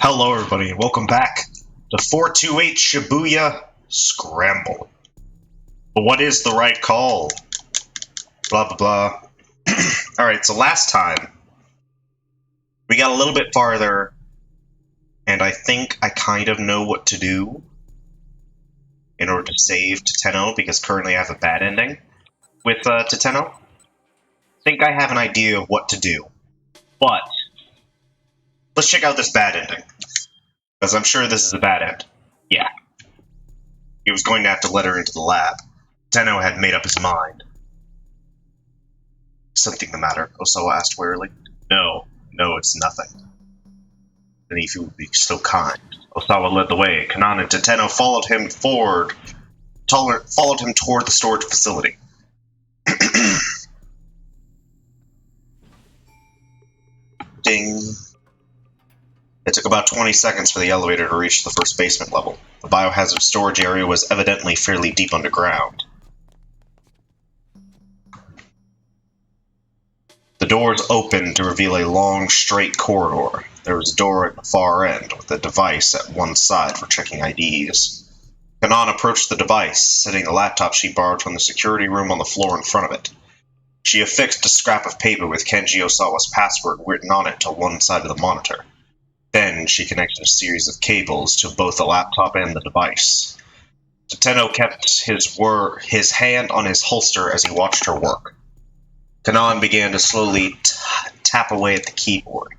Hello, everybody, and welcome back to 428 Shibuya Scramble. But what is the right call? Blah, blah, blah. Alright, so last time, we got a little bit farther, and I think I kind of know what to do in order to save Tateno, because currently I have a bad ending with Tateno. I think I have an idea of what to do, but let's check out this bad ending. Because I'm sure this is a bad end. Yeah. He was going to have to let her into the lab. Tateno had made up his mind. Something the matter? Osawa asked wearily. No, it's nothing. And if you would be so kind. Osawa led the way. Kano and Tateno followed him toward the storage facility. Ding. It took about 20 seconds for the elevator to reach the first basement level. The biohazard storage area was evidently fairly deep underground. The doors opened to reveal a long, straight corridor. There was a door at the far end, with a device at one side for checking IDs. Kanon approached the device, setting the laptop she borrowed from the security room on the floor in front of it. She affixed a scrap of paper with Kenji Osawa's password written on it to one side of the monitor. Then she connected a series of cables to both the laptop and the device. Tateno kept his hand on his holster as he watched her work. Kanon began to slowly tap away at the keyboard.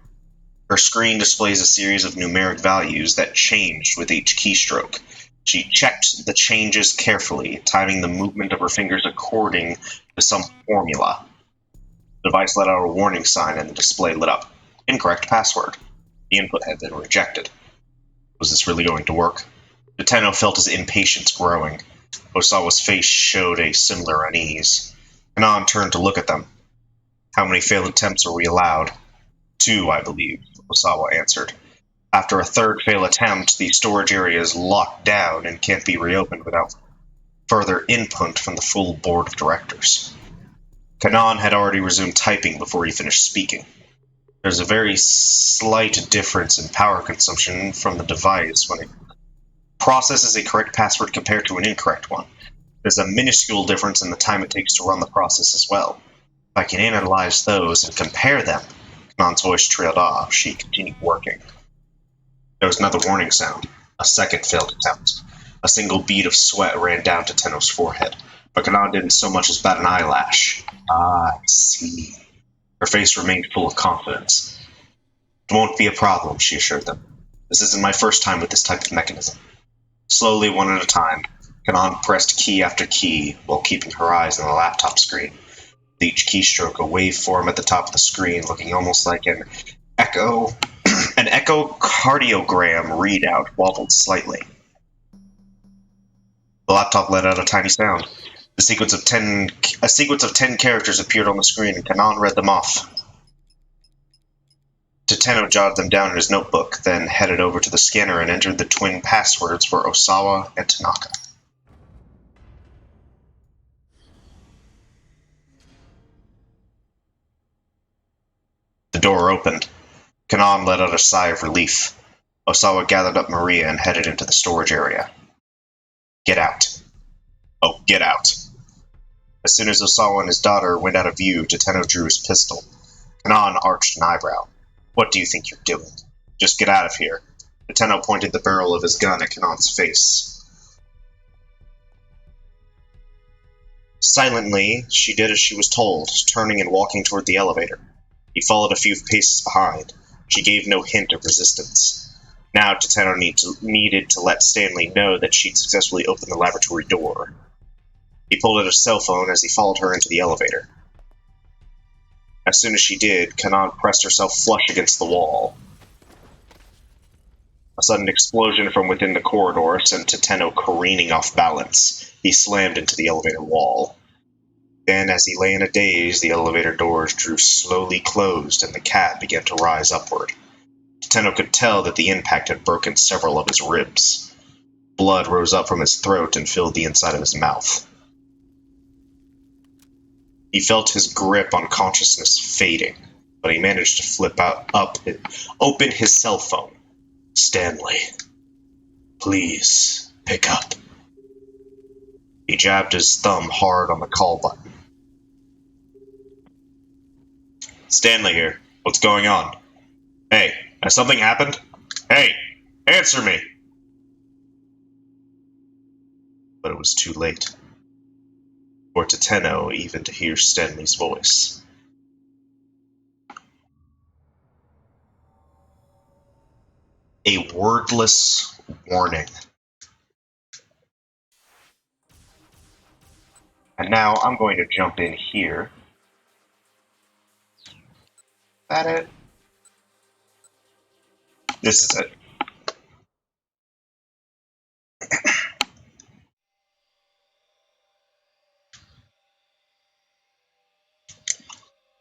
Her screen displays a series of numeric values that changed with each keystroke. She checked the changes carefully, timing the movement of her fingers according to some formula. The device let out a warning sign and the display lit up. Incorrect password. The input had been rejected. Was this really going to work? Tateno felt his impatience growing. Osawa's face showed a similar unease. Kanon turned to look at them. How many failed attempts are we allowed? 2, I believe, Osawa answered. After a third failed attempt, the storage area is locked down and can't be reopened without further input from the full board of directors. Kanon had already resumed typing before he finished speaking. There's a very slight difference in power consumption from the device when it processes a correct password compared to an incorrect one. There's a minuscule difference in the time it takes to run the process as well. If I can analyze those and compare them, Kanon's voice trailed off. She continued working. There was another warning sound. A second failed attempt. A single bead of sweat ran down Tateno's forehead, but Kanon didn't so much as bat an eyelash. Ah, I see. Her face remained full of confidence. It won't be a problem, she assured them. This isn't my first time with this type of mechanism. Slowly, one at a time, Kanon pressed key after key while keeping her eyes on the laptop screen. With each keystroke, a waveform at the top of the screen looking almost like an echocardiogram readout wobbled slightly. The laptop let out a tiny sound. A sequence of 10 characters appeared on the screen, and Kanon read them off. Tateno jotted them down in his notebook, then headed over to the scanner and entered the twin passwords for Osawa and Tanaka. The door opened. Kanon let out a sigh of relief. Osawa gathered up Maria and headed into the storage area. Get out. Oh, get out. As soon as Osawa and his daughter went out of view, Tateno drew his pistol. Kanon arched an eyebrow. What do you think you're doing? Just get out of here. Tateno pointed the barrel of his gun at Kanon's face. Silently, she did as she was told, turning and walking toward the elevator. He followed a few paces behind. She gave no hint of resistance. Now Tateno needed to let Stanley know that she'd successfully opened the laboratory door. He pulled out his cell phone as he followed her into the elevator. As soon as she did, Kanon pressed herself flush against the wall. A sudden explosion from within the corridor sent Tateno careening off balance. He slammed into the elevator wall. Then, as he lay in a daze, the elevator doors drew slowly closed and the cab began to rise upward. Tateno could tell that the impact had broken several of his ribs. Blood rose up from his throat and filled the inside of his mouth. He felt his grip on consciousness fading, but he managed to open his cell phone. Stanley, please, pick up. He jabbed his thumb hard on the call button. Stanley here. What's going on? Hey, has something happened? Hey, answer me! But it was too late for Tateno even to hear Stanley's voice. A wordless warning. And now I'm going to jump in here. Is that it? This is it.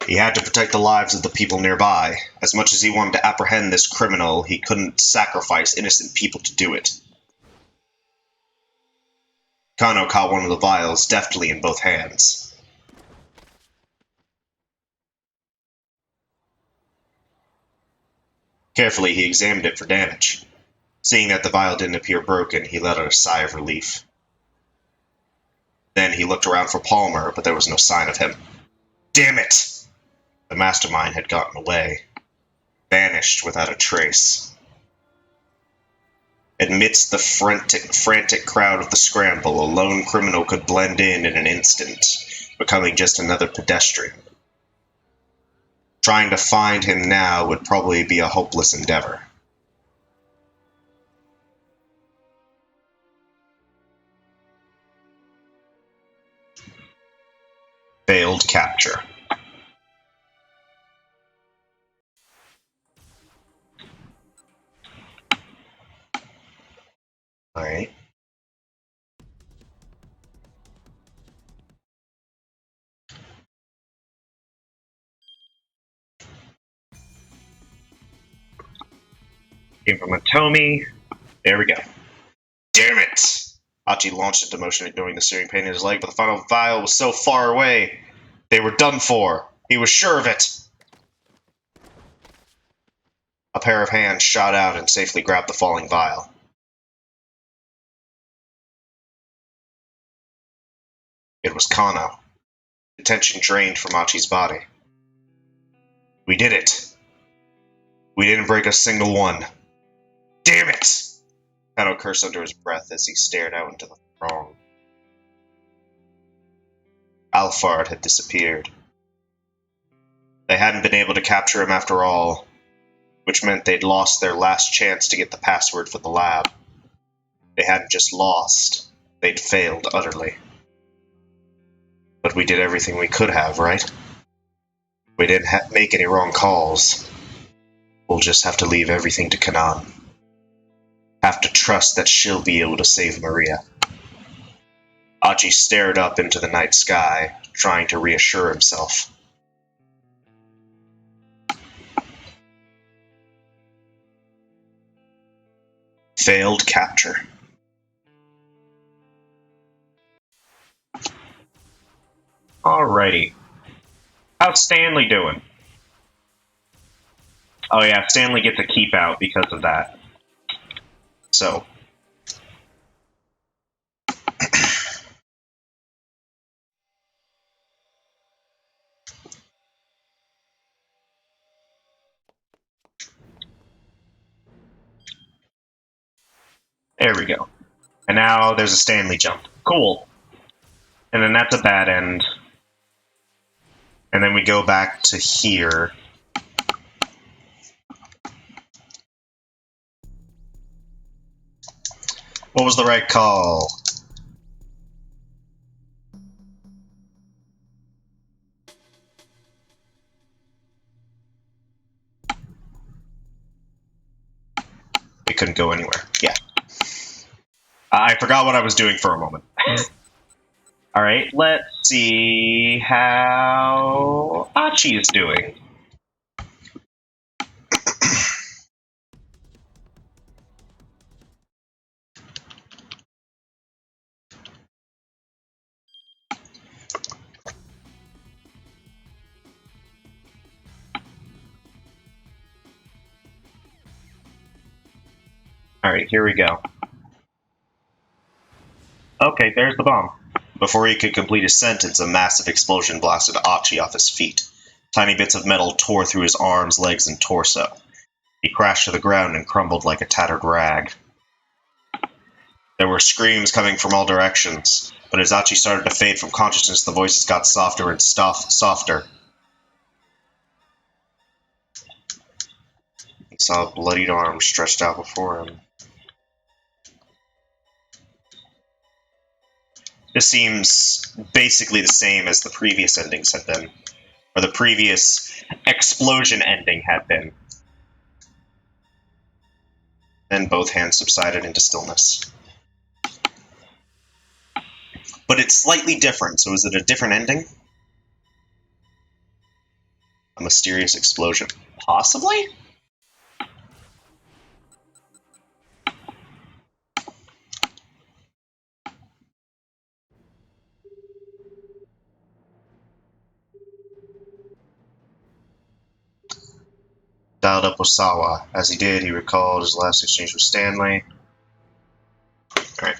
He had to protect the lives of the people nearby. As much as he wanted to apprehend this criminal, he couldn't sacrifice innocent people to do it. Kano caught one of the vials deftly in both hands. Carefully, he examined it for damage. Seeing that the vial didn't appear broken, he let out a sigh of relief. Then he looked around for Palmer, but there was no sign of him. Damn it! The mastermind had gotten away, vanished without a trace. Amidst the frantic crowd of the Scramble, a lone criminal could blend in an instant, becoming just another pedestrian. Trying to find him now would probably be a hopeless endeavor. Failed capture. Alright. Came from Atomi. There we go. Damn it! Achi launched into motion, ignoring the searing pain in his leg, but the final vial was so far away. They were done for. He was sure of it. A pair of hands shot out and safely grabbed the falling vial. It was Kano. The tension drained from Achi's body. We did it. We didn't break a single one. Damn it! Kano cursed under his breath as he stared out into the throng. Alphard had disappeared. They hadn't been able to capture him after all, which meant they'd lost their last chance to get the password for the lab. They hadn't just lost, they'd failed utterly. But we did everything we could have, right? We didn't make any wrong calls. We'll just have to leave everything to Kanan. Have to trust that she'll be able to save Maria. Achi stared up into the night sky, trying to reassure himself. Failed capture. Alrighty. How's Stanley doing? Oh yeah, Stanley gets a keep out because of that. So. There we go. And now there's a Stanley jump. Cool. And then that's a bad end. And then we go back to here. What was the right call? We couldn't go anywhere. Yeah. I forgot what I was doing for a moment. Alright, let's see how Achi is doing. Alright, here we go. Okay, there's the bomb. Before he could complete his sentence, a massive explosion blasted Achi off his feet. Tiny bits of metal tore through his arms, legs, and torso. He crashed to the ground and crumbled like a tattered rag. There were screams coming from all directions, but as Achi started to fade from consciousness, the voices got softer and softer. He saw a bloodied arm stretched out before him. This seems basically the same as the previous endings had been, or the previous explosion ending had been. Then both hands subsided into stillness. But it's slightly different, so is it a different ending? A mysterious explosion. Possibly? Dialed up Osawa. As he did, he recalled his last exchange with Stanley. Alright.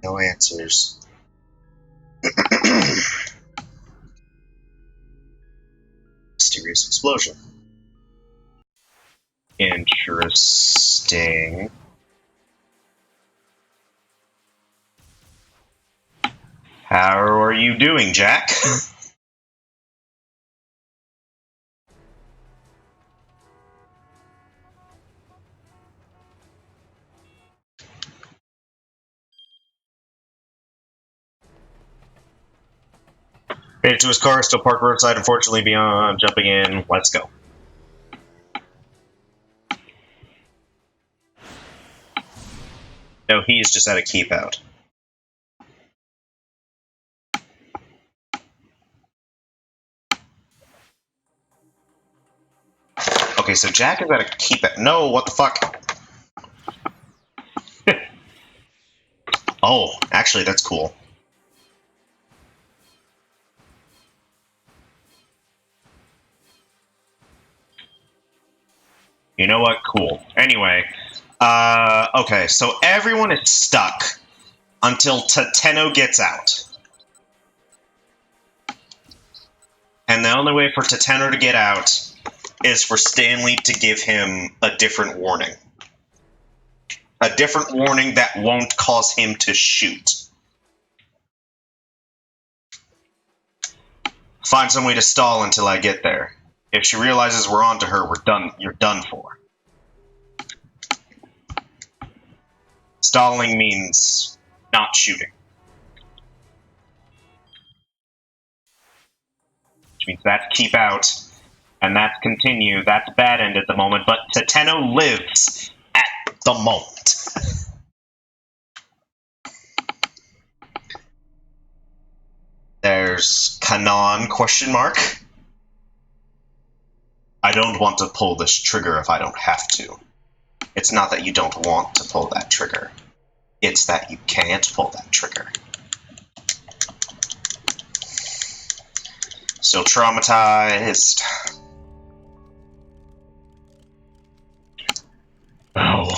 No answers. Mysterious explosion. Interesting. How are you doing, Jack? Made it to his car, still parked roadside, unfortunately beyond jumping in. Let's go. No, he's just at a keep out. Okay, so Jack is at a keep out. No, what the fuck? Oh, actually, that's cool. You know what? Cool. Anyway, okay, so everyone is stuck until Tateno gets out. And the only way for Tateno to get out is for Stanley to give him a different warning. A different warning that won't cause him to shoot. Find some way to stall until I get there. If she realizes we're onto her, we're done. You're done for. Stalling means not shooting. Which means that's keep out, and that's continue. That's bad end at the moment, but Tateno lives at the moment. There's Kanon, question mark. I don't want to pull this trigger if I don't have to. It's not that you don't want to pull that trigger. It's that you can't pull that trigger. Still traumatized. Oh.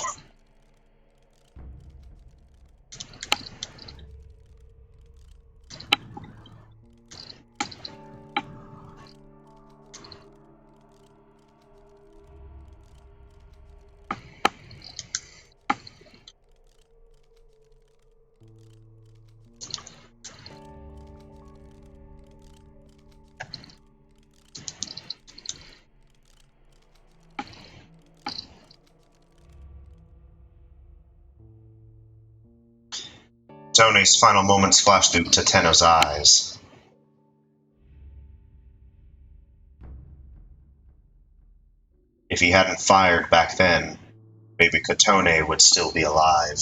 Tony's final moments flashed through Tateno's eyes. If he hadn't fired back then, maybe Kotone would still be alive.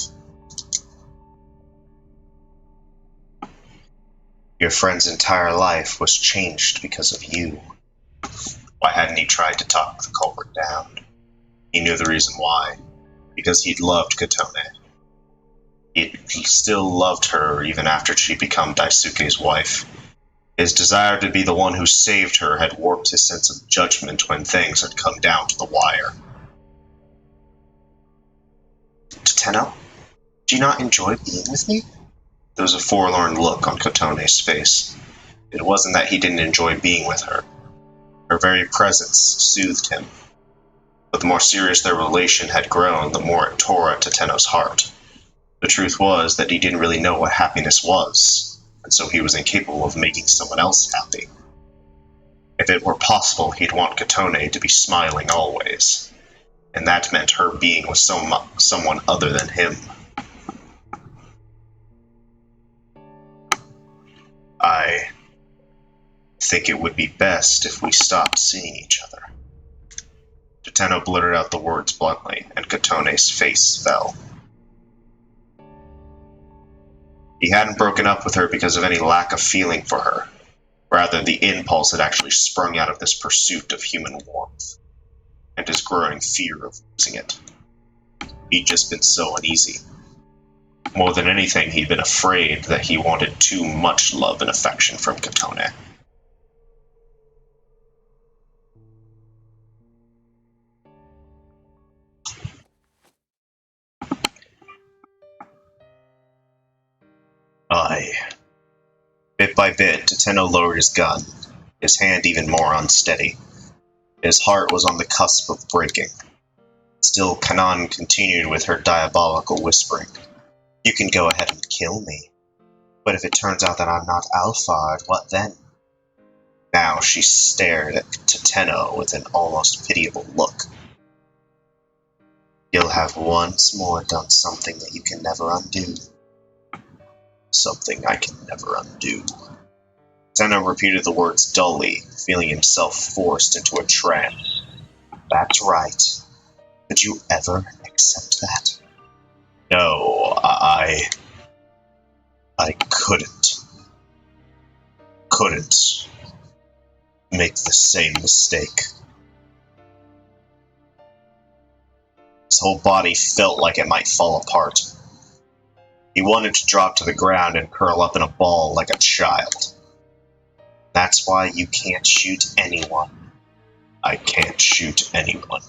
Your friend's entire life was changed because of you. Why hadn't he tried to talk the culprit down? He knew the reason why. Because he'd loved Kotone. He still loved her even after she'd become Daisuke's wife. His desire to be the one who saved her had warped his sense of judgment when things had come down to the wire. Tateno, do you not enjoy being with me? There was a forlorn look on Kotone's face. It wasn't that he didn't enjoy being with her. Her very presence soothed him. But the more serious their relation had grown, the more it tore at Tateno's heart. The truth was that he didn't really know what happiness was, and so he was incapable of making someone else happy. If it were possible, he'd want Kotone to be smiling always, and that meant her being with someone other than him. I think it would be best if we stopped seeing each other. Tateno blurted out the words bluntly, and Kotone's face fell. He hadn't broken up with her because of any lack of feeling for her. Rather, the impulse had actually sprung out of this pursuit of human warmth, and his growing fear of losing it. He'd just been so uneasy. More than anything, he'd been afraid that he wanted too much love and affection from Kotone. Bit by bit, Tateno lowered his gun, his hand even more unsteady. His heart was on the cusp of breaking. Still, Kanan continued with her diabolical whispering. You can go ahead and kill me. But if it turns out that I'm not Alphard, what then? Now she stared at Tateno with an almost pitiable look. You'll have once more done something that you can never undo. Something I can never undo. Tateno repeated the words dully, feeling himself forced into a trance. That's right. Could you ever accept that? No, I couldn't. Couldn't make the same mistake. His whole body felt like it might fall apart. He wanted to drop to the ground and curl up in a ball like a child. That's why you can't shoot anyone. I can't shoot anyone.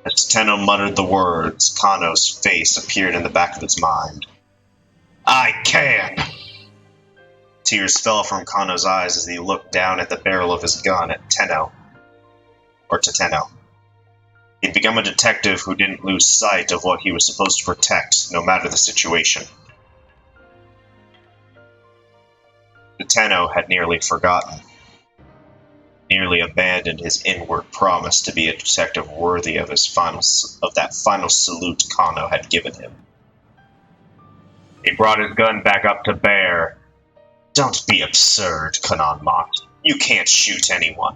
As Tateno muttered the words, Kano's face appeared in the back of his mind. I can! Tears fell from Kano's eyes as he looked down at the barrel of his gun at Tateno. He'd become a detective who didn't lose sight of what he was supposed to protect, no matter the situation. Tateno had nearly forgotten, nearly abandoned his inward promise to be a detective worthy of that final salute Kano had given him. He brought his gun back up to bear. Don't be absurd, Kanan mocked. You can't shoot anyone.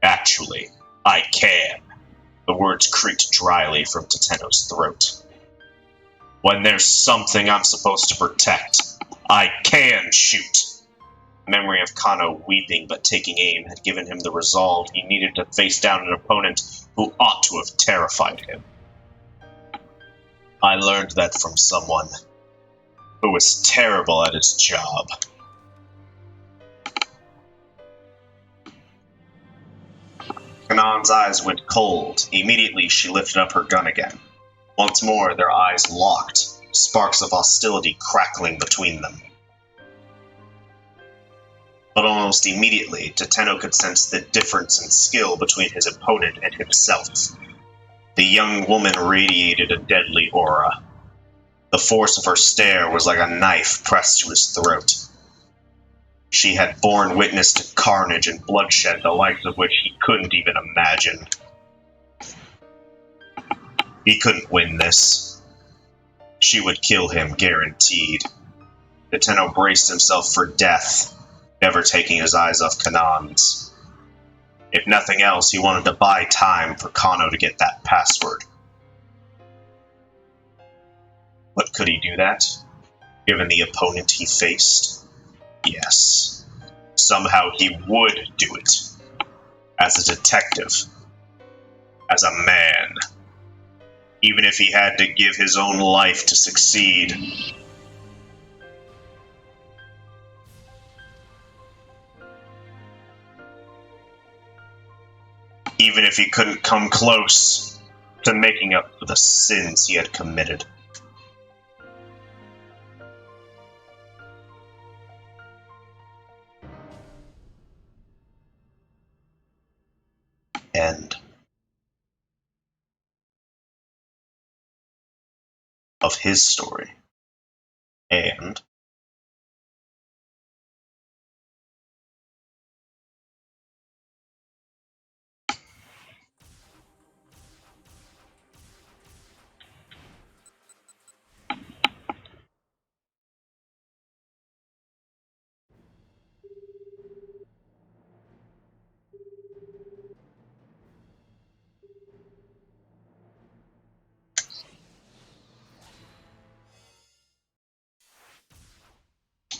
Actually, I can. The words creaked dryly from Tateno's throat. When there's something I'm supposed to protect, I can shoot. The memory of Kano weeping but taking aim had given him the resolve he needed to face down an opponent who ought to have terrified him. I learned that from someone who was terrible at his job. Kanan's eyes went cold. Immediately, she lifted up her gun again. Once more, their eyes locked, sparks of hostility crackling between them. But almost immediately, Tateno could sense the difference in skill between his opponent and himself. The young woman radiated a deadly aura. The force of her stare was like a knife pressed to his throat. She had borne witness to carnage and bloodshed, the likes of which he couldn't even imagine. He couldn't win this. She would kill him, guaranteed. Tateno braced himself for death, never taking his eyes off Kanan's. If nothing else, he wanted to buy time for Kano to get that password. But could he do that, given the opponent he faced? Yes. Somehow he would do it. As a detective. As a man. Even if he had to give his own life to succeed. Even if he couldn't come close to making up for the sins he had committed. End of his story. And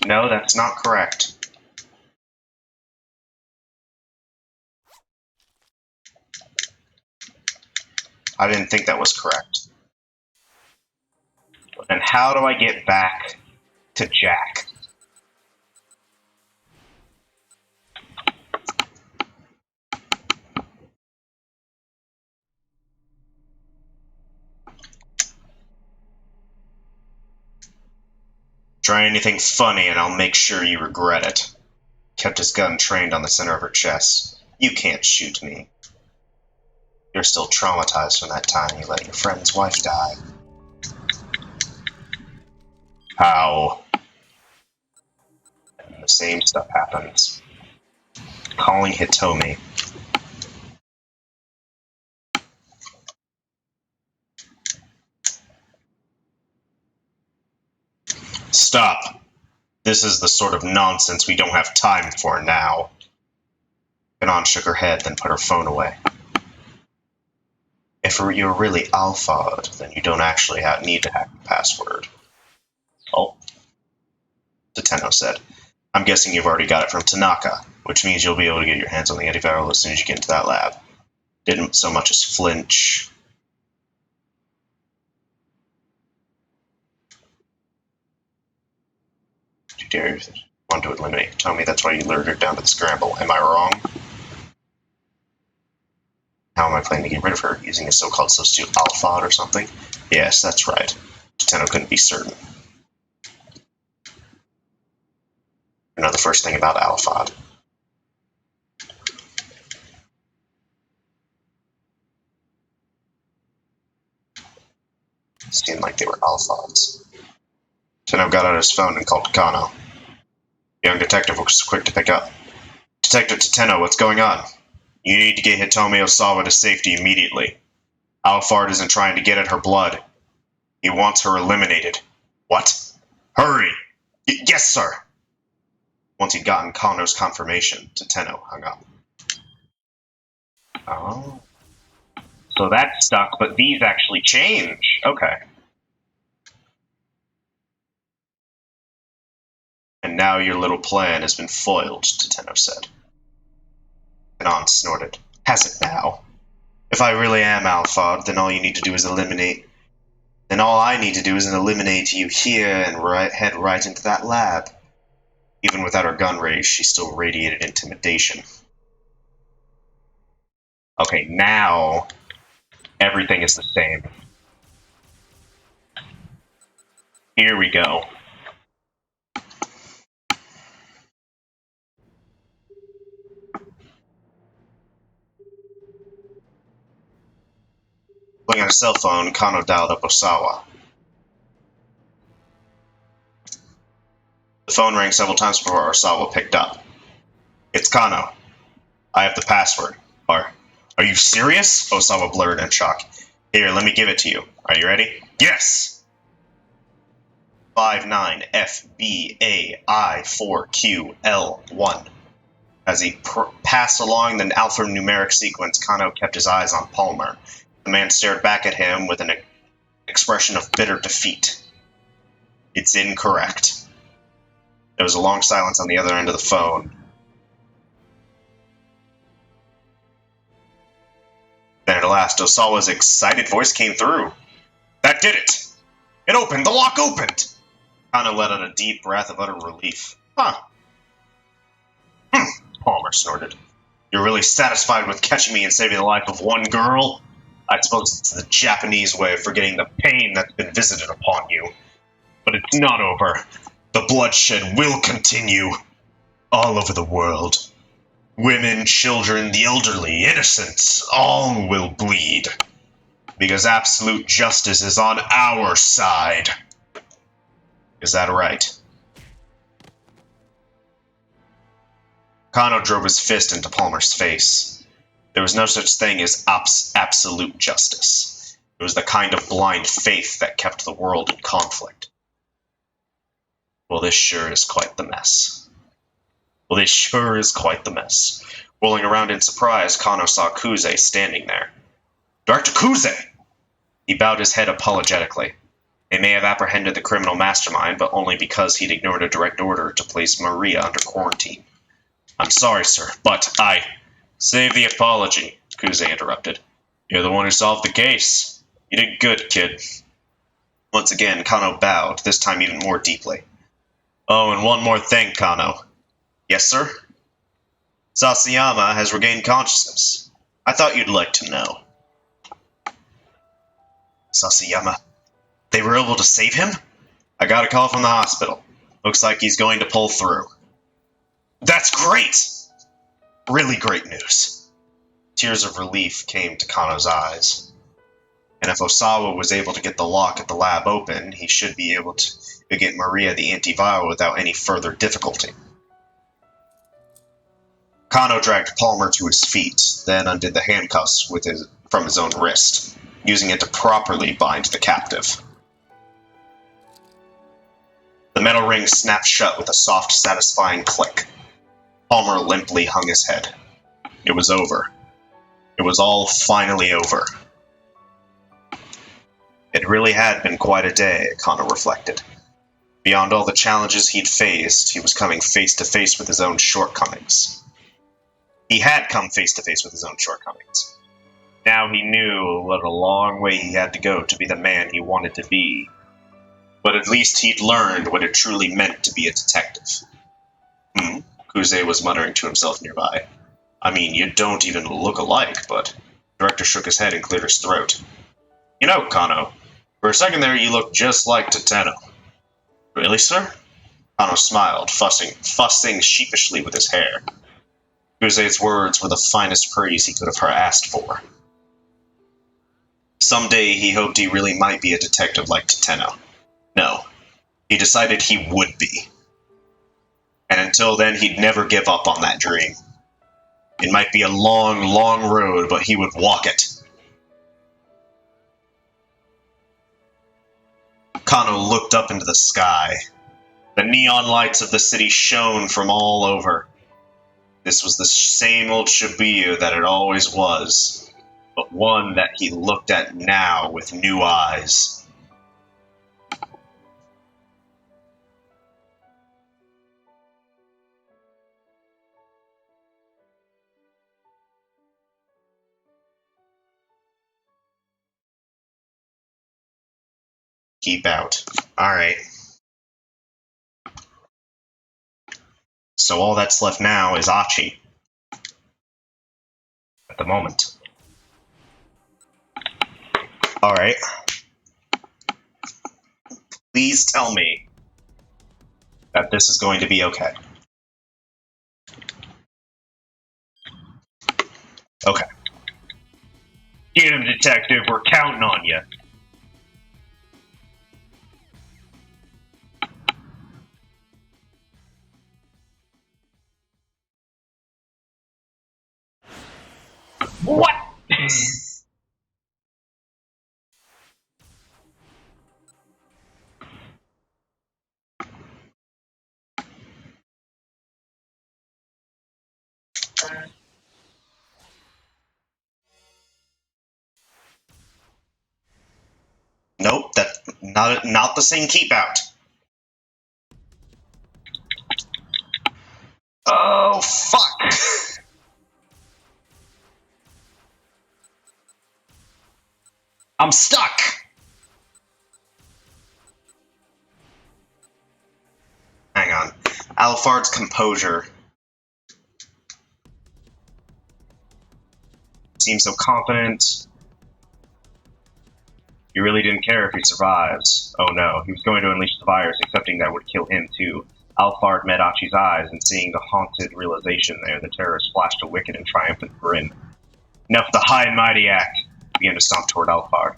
no, that's not correct. I didn't think that was correct. And how do I get back to Jack? Try anything funny and I'll make sure you regret it. Kept his gun trained on the center of her chest. You can't shoot me. You're still traumatized from that time you let your friend's wife die. How? And the same stuff happens. Calling Hitomi. Stop. This is the sort of nonsense we don't have time for now. Kanon shook her head, then put her phone away. If you're really Alphard, then you don't actually need to hack the password. Oh. Tateno said. I'm guessing you've already got it from Tanaka, which means you'll be able to get your hands on the antiviral as soon as you get into that lab. Didn't so much as flinch. You dare want to eliminate Hitomi, that's why you lured her down to the Scramble. Am I wrong? How am I planning to get rid of her? Using a so-called substitute Alphard or something? Yes, that's right. Tateno couldn't be certain. You know the first thing about Alphard. It seemed like they were Alphards. Tateno got out his phone and called Kano. The young detective was quick to pick up. Detective Tateno, what's going on? You need to get Hitomi Osawa to safety immediately. Alphard isn't trying to get at her blood. He wants her eliminated. What? Hurry! Yes, sir! Once he'd gotten Kano's confirmation, Tateno hung up. Oh. So that stuck, but these actually change. Okay. And now your little plan has been foiled, Tateno said. Kanon snorted. Has it now? If I really am Alphard, then all I need to do is eliminate you here and head right into that lab. Even without her gun raised, she still radiated intimidation. Okay, now everything is the same. Here we go. Looking at a cell phone, Kano dialed up Osawa. The phone rang several times before Osawa picked up. It's Kano. I have the password. Are you serious? Osawa blurted in shock. Here, let me give it to you. Are you ready? Yes! 59FBAI4QL1. As he passed along the alphanumeric sequence, Kano kept his eyes on Palmer. The man stared back at him with an expression of bitter defeat. It's incorrect. There was a long silence on the other end of the phone. Then at last, Osawa's excited voice came through. That did it! It opened! The lock opened! Kano let out a deep breath of utter relief. Huh. Palmer snorted. You're really satisfied with catching me and saving the life of one girl? I suppose it's the Japanese way of forgetting the pain that's been visited upon you. But it's not over. The bloodshed will continue. All over the world. Women, children, the elderly, innocents, all will bleed. Because absolute justice is on our side. Is that right? Kano drove his fist into Palmer's face. There was no such thing as absolute justice. It was the kind of blind faith that kept the world in conflict. Well, this sure is quite the mess. Rolling around in surprise, Kano saw Kuze standing there. Director Kuze! He bowed his head apologetically. They may have apprehended the criminal mastermind, but only because he'd ignored a direct order to place Maria under quarantine. I'm sorry, sir, but I... Save the apology, Kuze interrupted. You're the one who solved the case. You did good, kid. Once again, Kano bowed, this time even more deeply. Oh, and one more thing, Kano. Yes, sir? Sasayama has regained consciousness. I thought you'd like to know. Sasayama? They were able to save him? I got a call from the hospital. Looks like he's going to pull through. That's great! Really great news. Tears of relief came to Kano's eyes. And if Osawa was able to get the lock at the lab open, he should be able to get Maria the antiviral without any further difficulty. Kano dragged Palmer to his feet, then undid the handcuffs from his own wrist, using it to properly bind the captive. The metal ring snapped shut with a soft, satisfying click. Palmer limply hung his head. It was over. It was all finally over. It really had been quite a day, Kano reflected. Beyond all the challenges he'd faced, he was coming face to face with his own shortcomings. He had come face to face with his own shortcomings. Now he knew what a long way he had to go to be the man he wanted to be. But at least he'd learned what it truly meant to be a detective. Kuze was muttering to himself nearby. I mean, you don't even look alike, but... The director shook his head and cleared his throat. You know, Kano, for a second there you looked just like Tateno. Really, sir? Kano smiled, fussing sheepishly with his hair. Kuze's words were the finest praise he could have asked for. Someday he hoped he really might be a detective like Tateno. No, he decided he would be. And until then, he'd never give up on that dream. It might be a long, long road, but he would walk it. Kano looked up into the sky. The neon lights of the city shone from all over. This was the same old Shibuya that it always was, but one that he looked at now with new eyes. Keep out. Alright. So all that's left now is Achi. At the moment. Alright. Please tell me that this is going to be okay. Okay. Get him, detective. We're counting on you. What? Nope, that's not the same keep out. Oh, fuck! I'm stuck! Hang on. Alphard's composure. Seems so confident. He really didn't care if he survives. Oh no, he was going to unleash the virus, accepting that would kill him too. Alphard met Achi's eyes, and seeing the haunted realization there, the terrorist flashed a wicked and triumphant grin. Enough of the high and mighty act. He began to stomp toward Alphard,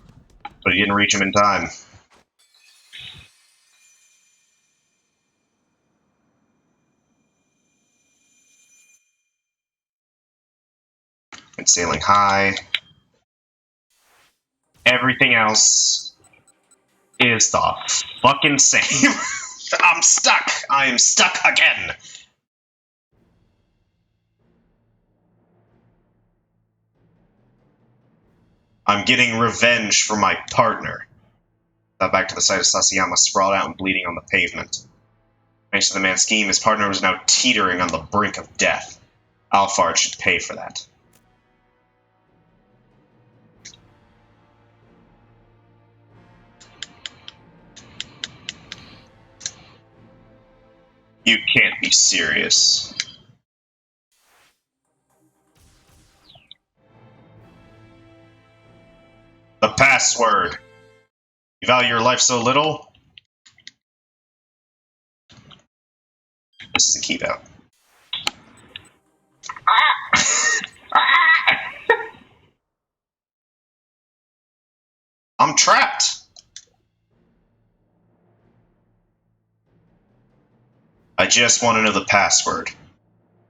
but he didn't reach him in time. And sailing high. Everything else is the fucking same. I'm stuck. I am stuck again. I'm getting revenge for my partner. Back to the side of Sasayama, sprawled out and bleeding on the pavement. Thanks to the man's scheme, his partner was now teetering on the brink of death. Alphard should pay for that. You can't be serious. The password. You value your life so little? This is a keep out. I'm trapped. I just want to know the password.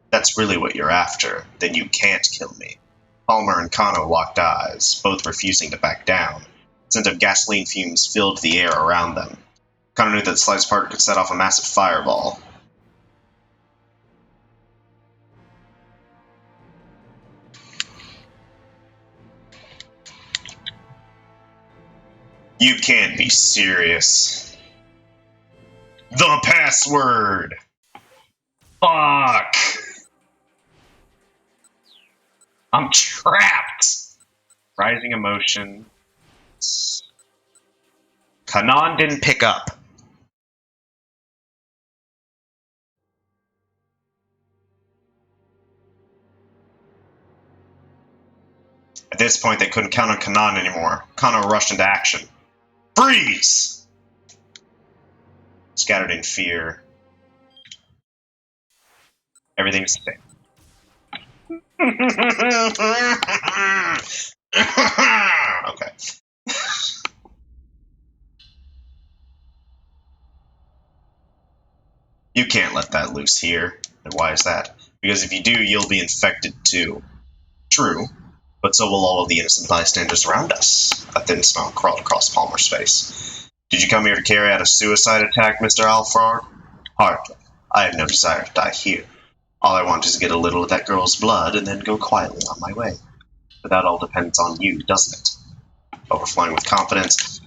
That's really what you're after. Then you can't kill me. Palmer and Kano locked eyes, both refusing to back down. The scent of gasoline fumes filled the air around them. Kano knew that the slightest part could set off a massive fireball. You can't be serious. The password! Fuck! I'm trapped! Rising emotion. Kanan didn't pick up. At this point, they couldn't count on Kanan anymore. Kano rushed into action. Freeze! Scattered in fear. Everything's the same. Okay. You can't let that loose here. And why is that? Because if you do, you'll be infected too. True, but so will all of the innocent bystanders around us. A thin smile crawled across Palmer's face. Did you come here to carry out a suicide attack, Mr. Alphard? Hardly. I have no desire to die here. All I want is to get a little of that girl's blood and then go quietly on my way. But that all depends on you, doesn't it? Overflowing with confidence.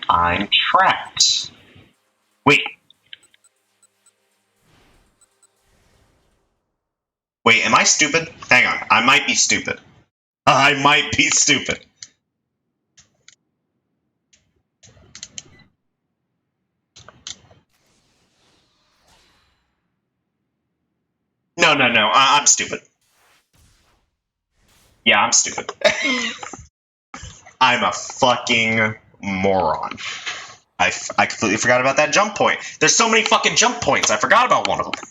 I'm trapped. Wait. Wait, am I stupid? Hang on, I might be stupid. I might be stupid. No, I'm stupid. Yeah, I'm stupid. I'm a fucking moron. I completely forgot about that jump point. There's so many fucking jump points. I forgot about one of them.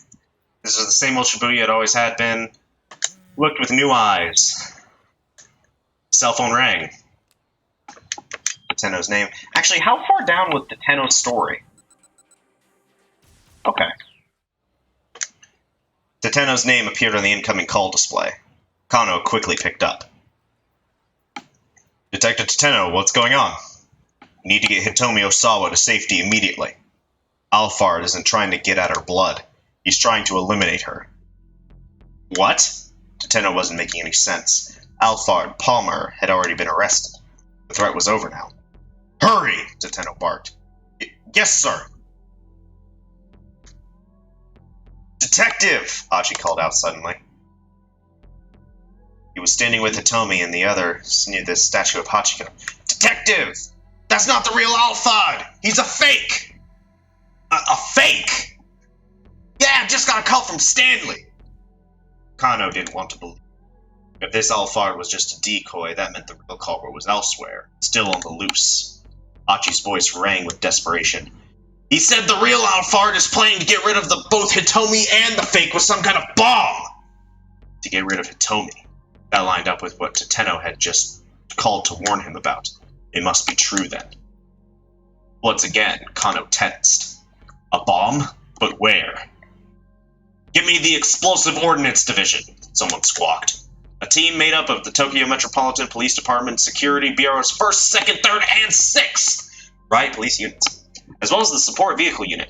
This is the same old Shibuya it always had been. Looked with new eyes. Cell phone rang. Tateno's name. Actually, how far down was Tateno's story? Okay. Tateno's name appeared on the incoming call display. Kano quickly picked up. Detective Tateno, what's going on? You need to get Hitomi Osawa to safety immediately. Alphard isn't trying to get at her blood. He's trying to eliminate her. What? Tateno wasn't making any sense. Alphard, Palmer, had already been arrested. The threat was over now. Hurry! Tateno barked. Yes, sir. Detective! Achi called out suddenly. He was standing with Hitomi and the others near the statue of Hachiko. Detective! That's not the real Alphard! He's a fake! A fake? Yeah, just got a call from Stanley! Kano didn't want to believe. If this Alphard was just a decoy, that meant the real culprit was elsewhere, still on the loose. Achi's voice rang with desperation. He said the real Alphard is planning to get rid of both Hitomi and the fake with some kind of bomb! To get rid of Hitomi. That lined up with what Tateno had just called to warn him about. It must be true then. Once again, Kano tensed. A bomb? But where? Give me the Explosive Ordnance Division, someone squawked. A team made up of the Tokyo Metropolitan Police Department Security Bureau's 1st, 2nd, 3rd, and 6th riot police units, as well as the Support Vehicle Unit.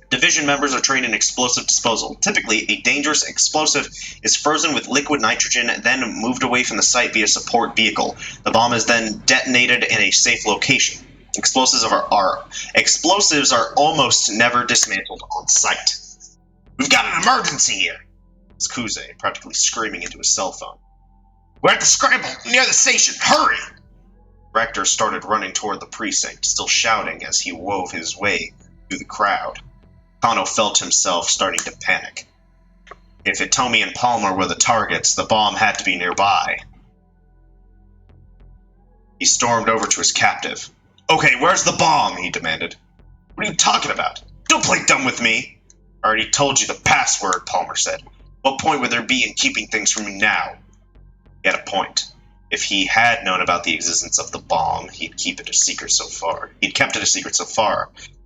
Division members are trained in explosive disposal. Typically, a dangerous explosive is frozen with liquid nitrogen, then moved away from the site via support vehicle. The bomb is then detonated in a safe location. Explosives are almost never dismantled on site. We've got an emergency here! It's Kuze, practically screaming into his cell phone. We're at the Scramble, near the station! Hurry! Rector started running toward the precinct, still shouting as he wove his way through the crowd. Kano felt himself starting to panic. If Hitomi and Palmer were the targets, the bomb had to be nearby. He stormed over to his captive. Okay, where's the bomb? He demanded. What are you talking about? Don't play dumb with me! I already told you the password, Palmer said. What point would there be in keeping things from you now? He had a point. If he had known about the existence of the bomb, he'd kept it a secret so far.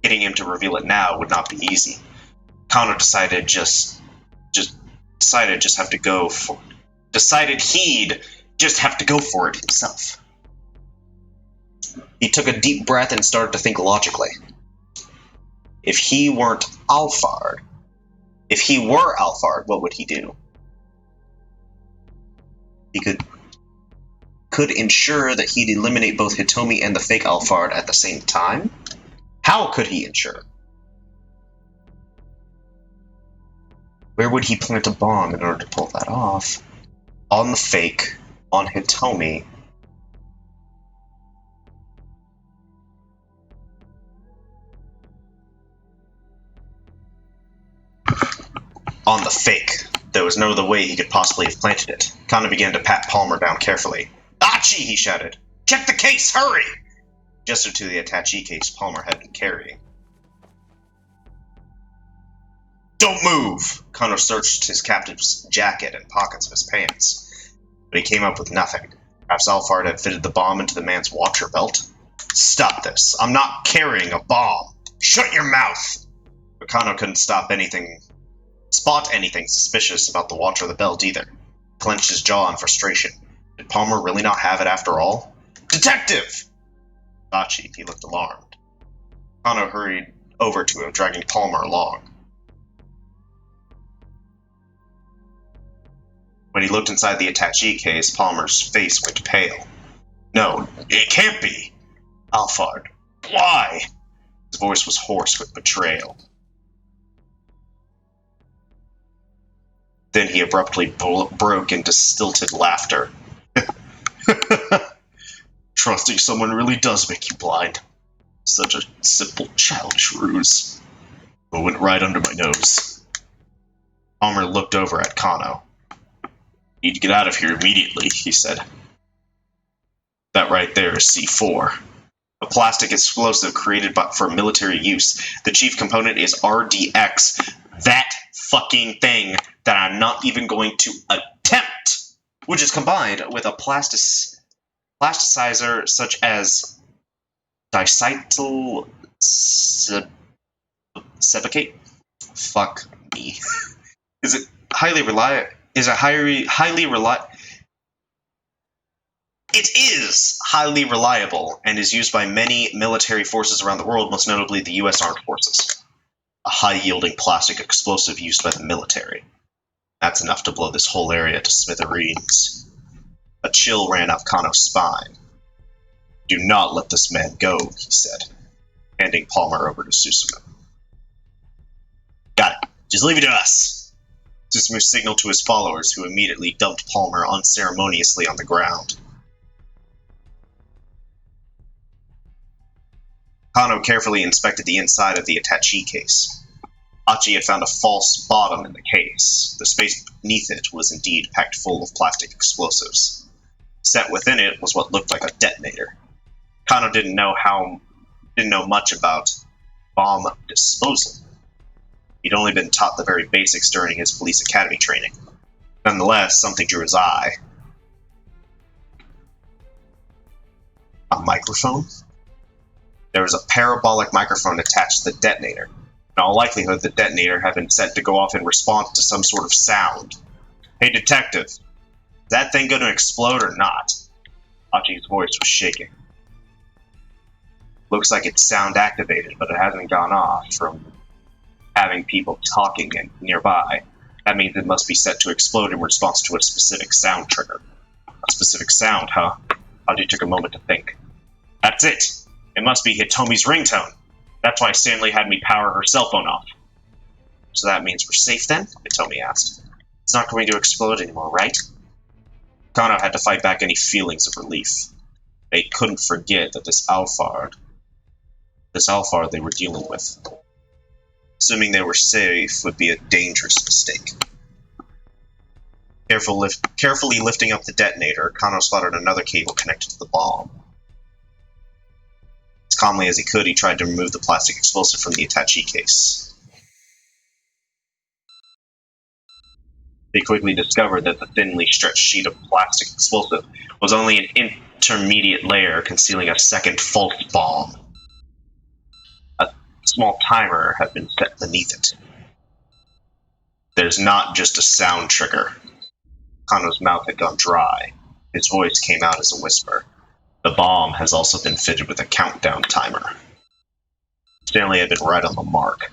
Getting him to reveal it now would not be easy. Kano decided he'd just have to go for it himself. He took a deep breath and started to think logically. If he were Alphard, what would he do? He could ensure that he'd eliminate both Hitomi and the fake Alphard at the same time? How could he ensure? Where would he plant a bomb in order to pull that off? On the fake, on Hitomi. On the fake. There was no other way he could possibly have planted it. Kano began to pat Palmer down carefully. Achi! He shouted. Check the case! Hurry! He gestured to the attaché case Palmer had been carrying. Don't move! Kano searched his captive's jacket and pockets of his pants, but he came up with nothing. Perhaps Alphard had fitted the bomb into the man's watcher belt? Stop this. I'm not carrying a bomb. Shut your mouth! But Kano couldn't spot anything suspicious about the watcher of the belt either. He clenched his jaw in frustration. Did Palmer really not have it after all? Detective! Achi, he looked alarmed. Kano hurried over to him, dragging Palmer along. When he looked inside the attaché case, Palmer's face went pale. No, it can't be! Alphard, why? His voice was hoarse with betrayal. Then he abruptly broke into stilted laughter. Trusting someone really does make you blind. Such a simple, childish ruse. It went right under my nose. Palmer looked over at Kano. Need to get out of here immediately, he said. That right there is C4. A plastic explosive created for military use. The chief component is RDX. That fucking thing that I'm not even going to attempt, which is combined with a plasticizer such as dicytyl sebacate. Fuck me. Is it highly reliable? It is highly reliable and is used by many military forces around the world, most notably the U.S. Armed Forces. a high-yielding plastic explosive used by the military. That's enough to blow this whole area to smithereens. A chill ran up Kano's spine. Do not let this man go, he said, handing Palmer over to Susumu. Got it. Just leave it to us. Susumu signaled to his followers, who immediately dumped Palmer unceremoniously on the ground. Kano carefully inspected the inside of the attaché case. Achi had found a false bottom in the case. The space beneath it was indeed packed full of plastic explosives. Set within it was what looked like a detonator. Kano didn't know much about bomb disposal. He'd only been taught the very basics during his police academy training. Nonetheless, something drew his eye. A microphone? There was a parabolic microphone attached to the detonator. In all likelihood, the detonator had been set to go off in response to some sort of sound. Hey, detective, is that thing going to explode or not? Achi's voice was shaking. Looks like it's sound activated, but it hasn't gone off from having people talking nearby. That means it must be set to explode in response to a specific sound trigger. A specific sound, huh? Achi took a moment to think. That's it! It must be Hitomi's ringtone. That's why Stanley had me power her cell phone off. So that means we're safe then? Hitomi asked. It's not going to explode anymore, right? Kano had to fight back any feelings of relief. They couldn't forget that this Alphard they were dealing with. Assuming they were safe would be a dangerous mistake. Carefully lifting up the detonator, Kano spotted another cable connected to the bomb. As calmly as he could, he tried to remove the plastic explosive from the attaché case. He quickly discovered that the thinly stretched sheet of plastic explosive was only an intermediate layer concealing a second false bomb. A small timer had been set beneath it. There's not just a sound trigger. Kano's mouth had gone dry. His voice came out as a whisper. The bomb has also been fitted with a countdown timer. Stanley had been right on the mark.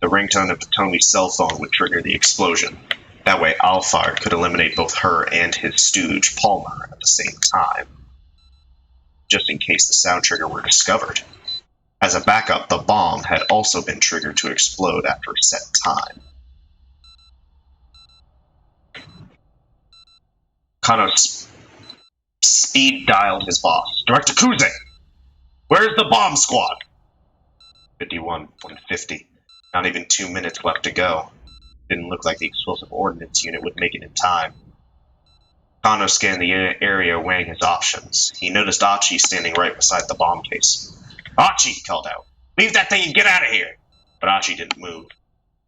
The ringtone of Hitomi's cell phone would trigger the explosion. That way Alphard could eliminate both her and his stooge, Palmer, at the same time. Just in case the sound trigger were discovered. As a backup, the bomb had also been triggered to explode after a set time. Kano speed dialed his boss. Director Kuze! Where's the bomb squad? 150. Not even 2 minutes left to go. Didn't look like the explosive ordnance unit would make it in time. Kano scanned the area, weighing his options. He noticed Achi standing right beside the bomb case. Achi, he called out. Leave that thing and get out of here! But Achi didn't move.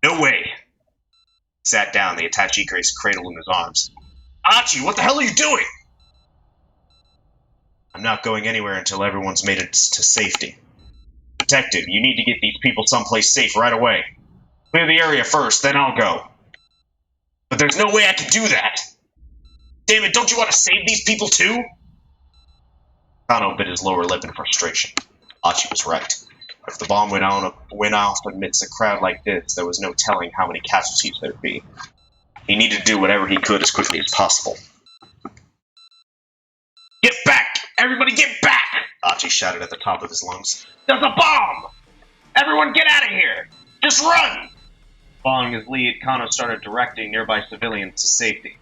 No way! He sat down, the attaché case cradled in his arms. Achi, what the hell are you doing? I'm not going anywhere until everyone's made it to safety. Detective, you need to get these people someplace safe right away. Clear the area first, then I'll go. But there's no way I can do that. Damn it, don't you want to save these people too? Kano bit his lower lip in frustration. Achi was right. If the bomb went off amidst a crowd like this, there was no telling how many casualties there'd be. He needed to do whatever he could as quickly as possible. Get back! Everybody get back! Achi shouted at the top of his lungs. There's a bomb! Everyone get out of here! Just run! Following his lead, Kano started directing nearby civilians to safety.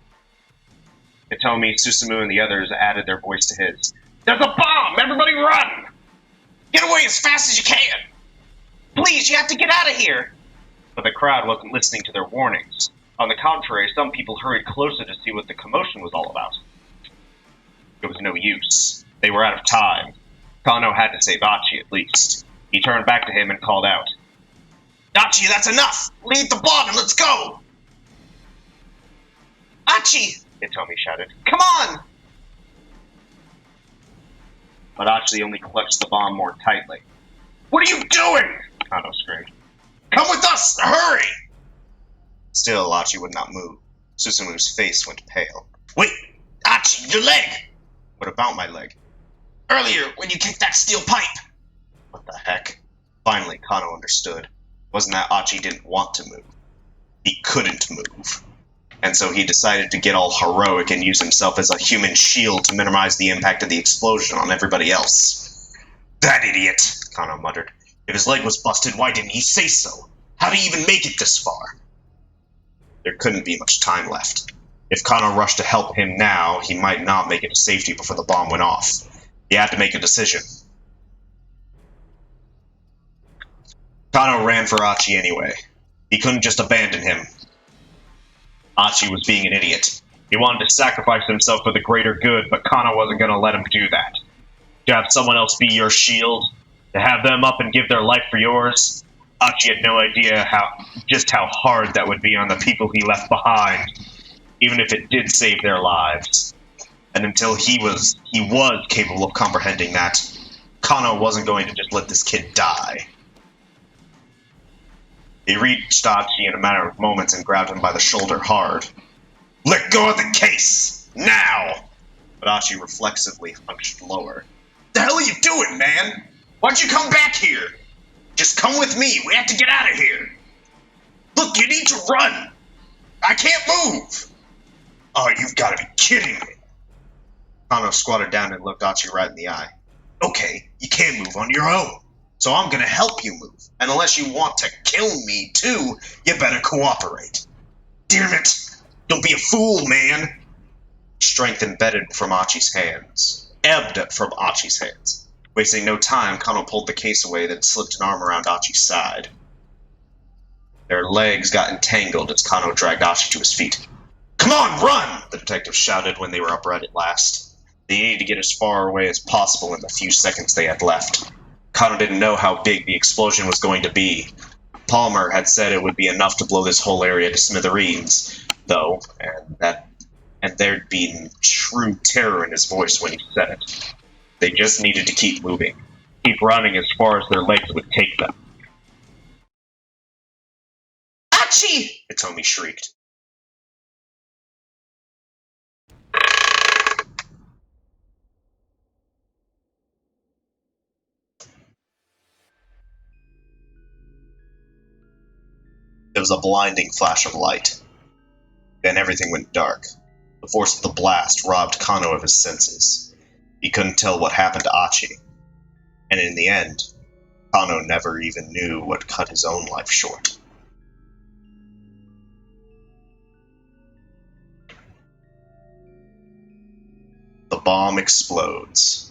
Hitomi, Susumu, and the others added their voice to his. There's a bomb! Everybody run! Get away as fast as you can! Please, you have to get out of here! But the crowd wasn't listening to their warnings. On the contrary, some people hurried closer to see what the commotion was all about. It was no use. They were out of time. Kano had to save Achi at least. He turned back to him and called out. Achi, that's enough! Leave the bomb and let's go! Achi! Hitomi shouted. Come on! But Achi only clutched the bomb more tightly. What are you doing? Kano screamed. Come with us! Hurry! Still, Achi would not move. Susumu's face went pale. Wait! Achi, your leg! What about my leg? Earlier, when you kicked that steel pipe! What the heck? Finally, Kano understood. Wasn't that Achi didn't want to move. He couldn't move. And so he decided to get all heroic and use himself as a human shield to minimize the impact of the explosion on everybody else. That idiot, Kano muttered. If his leg was busted, why didn't he say so? How did he even make it this far? There couldn't be much time left. If Kano rushed to help him now, he might not make it to safety before the bomb went off. He had to make a decision. Kano ran for Achi anyway. He couldn't just abandon him. Achi was being an idiot. He wanted to sacrifice himself for the greater good, but Kano wasn't going to let him do that. To have someone else be your shield, to have them up and give their life for yours, Achi had no idea just how hard that would be on the people he left behind, even if it did save their lives. And until he was capable of comprehending that, Kano wasn't going to just let this kid die. He reached Achi in a matter of moments and grabbed him by the shoulder hard. Let go of the case! Now! But Achi reflexively hunched lower. The hell are you doing, man? Why'd you come back here? Just come with me. We have to get out of here. Look, you need to run. I can't move. Oh, you've got to be kidding me. Kano squatted down and looked Achi right in the eye. Okay, you can't move on your own. So I'm gonna help you move. And unless you want to kill me too, you better cooperate. Damn it! Don't be a fool, man! Strength ebbed from Achi's hands. Wasting no time, Kano pulled the case away, then slipped an arm around Achi's side. Their legs got entangled as Kano dragged Achi to his feet. Come on, run! The detective shouted when they were upright at last. They needed to get as far away as possible in the few seconds they had left. Kano didn't know how big the explosion was going to be. Palmer had said it would be enough to blow this whole area to smithereens, though, and there'd be true terror in his voice when he said it. They just needed to keep moving, keep running as far as their legs would take them. Achi! Hitomi shrieked. It was a blinding flash of light. Then everything went dark. The force of the blast robbed Kano of his senses. He couldn't tell what happened to Achi. And in the end, Kano never even knew what cut his own life short. The bomb explodes.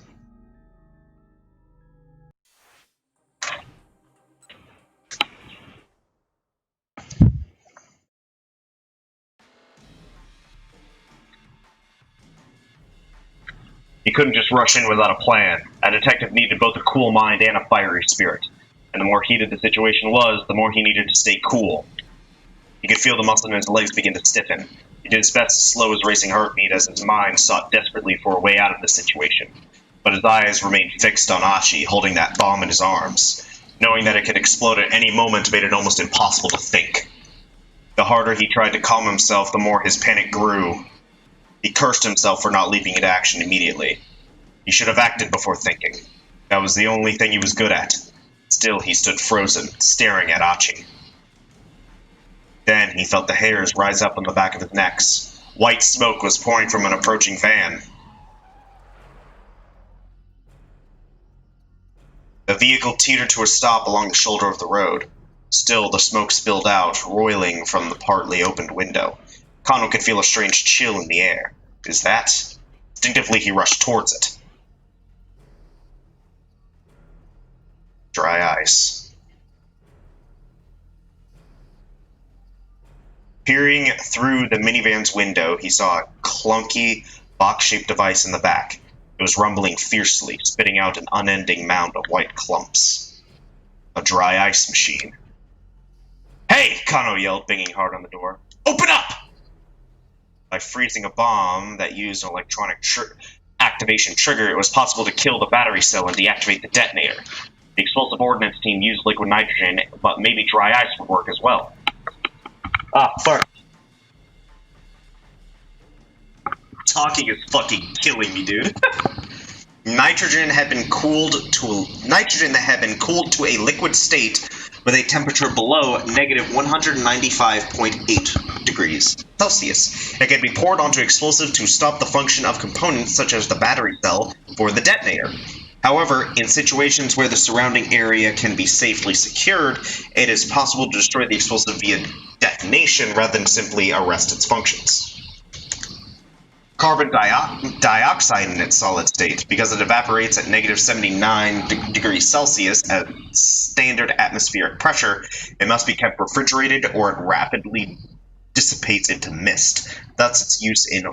He couldn't just rush in without a plan. A detective needed both a cool mind and a fiery spirit. And the more heated the situation was, the more he needed to stay cool. He could feel the muscle in his legs begin to stiffen. He did his best to slow his racing heartbeat as his mind sought desperately for a way out of the situation. But his eyes remained fixed on Achi, holding that bomb in his arms. Knowing that it could explode at any moment made it almost impossible to think. The harder he tried to calm himself, the more his panic grew. He cursed himself for not leaping into action immediately. He should have acted before thinking. That was the only thing he was good at. Still, he stood frozen, staring at Achi. Then he felt the hairs rise up on the back of his neck. White smoke was pouring from an approaching van. The vehicle teetered to a stop along the shoulder of the road. Still, the smoke spilled out, roiling from the partly opened window. Kano could feel a strange chill in the air. Is that? Instinctively, he rushed towards it. Dry ice. Peering through the minivan's window, he saw a clunky, box-shaped device in the back. It was rumbling fiercely, spitting out an unending mound of white clumps. A dry ice machine. Hey! Kano yelled, banging hard on the door. Open up! By freezing a bomb that used an electronic activation trigger, it was possible to kill the battery cell and deactivate the detonator. The explosive ordnance team used liquid nitrogen, but maybe dry ice would work as well. Ah, fuck. Talking is fucking killing me, dude. Nitrogen that had been cooled to a liquid state with a temperature below negative 195.8 degrees Celsius. It can be poured onto explosive to stop the function of components such as the battery cell for the detonator. However, in situations where the surrounding area can be safely secured, it is possible to destroy the explosive via detonation rather than simply arrest its functions. Carbon dioxide in its solid state, because it evaporates at negative 79 degrees Celsius at standard atmospheric pressure, it must be kept refrigerated or it rapidly dissipates into mist. Thus, its use in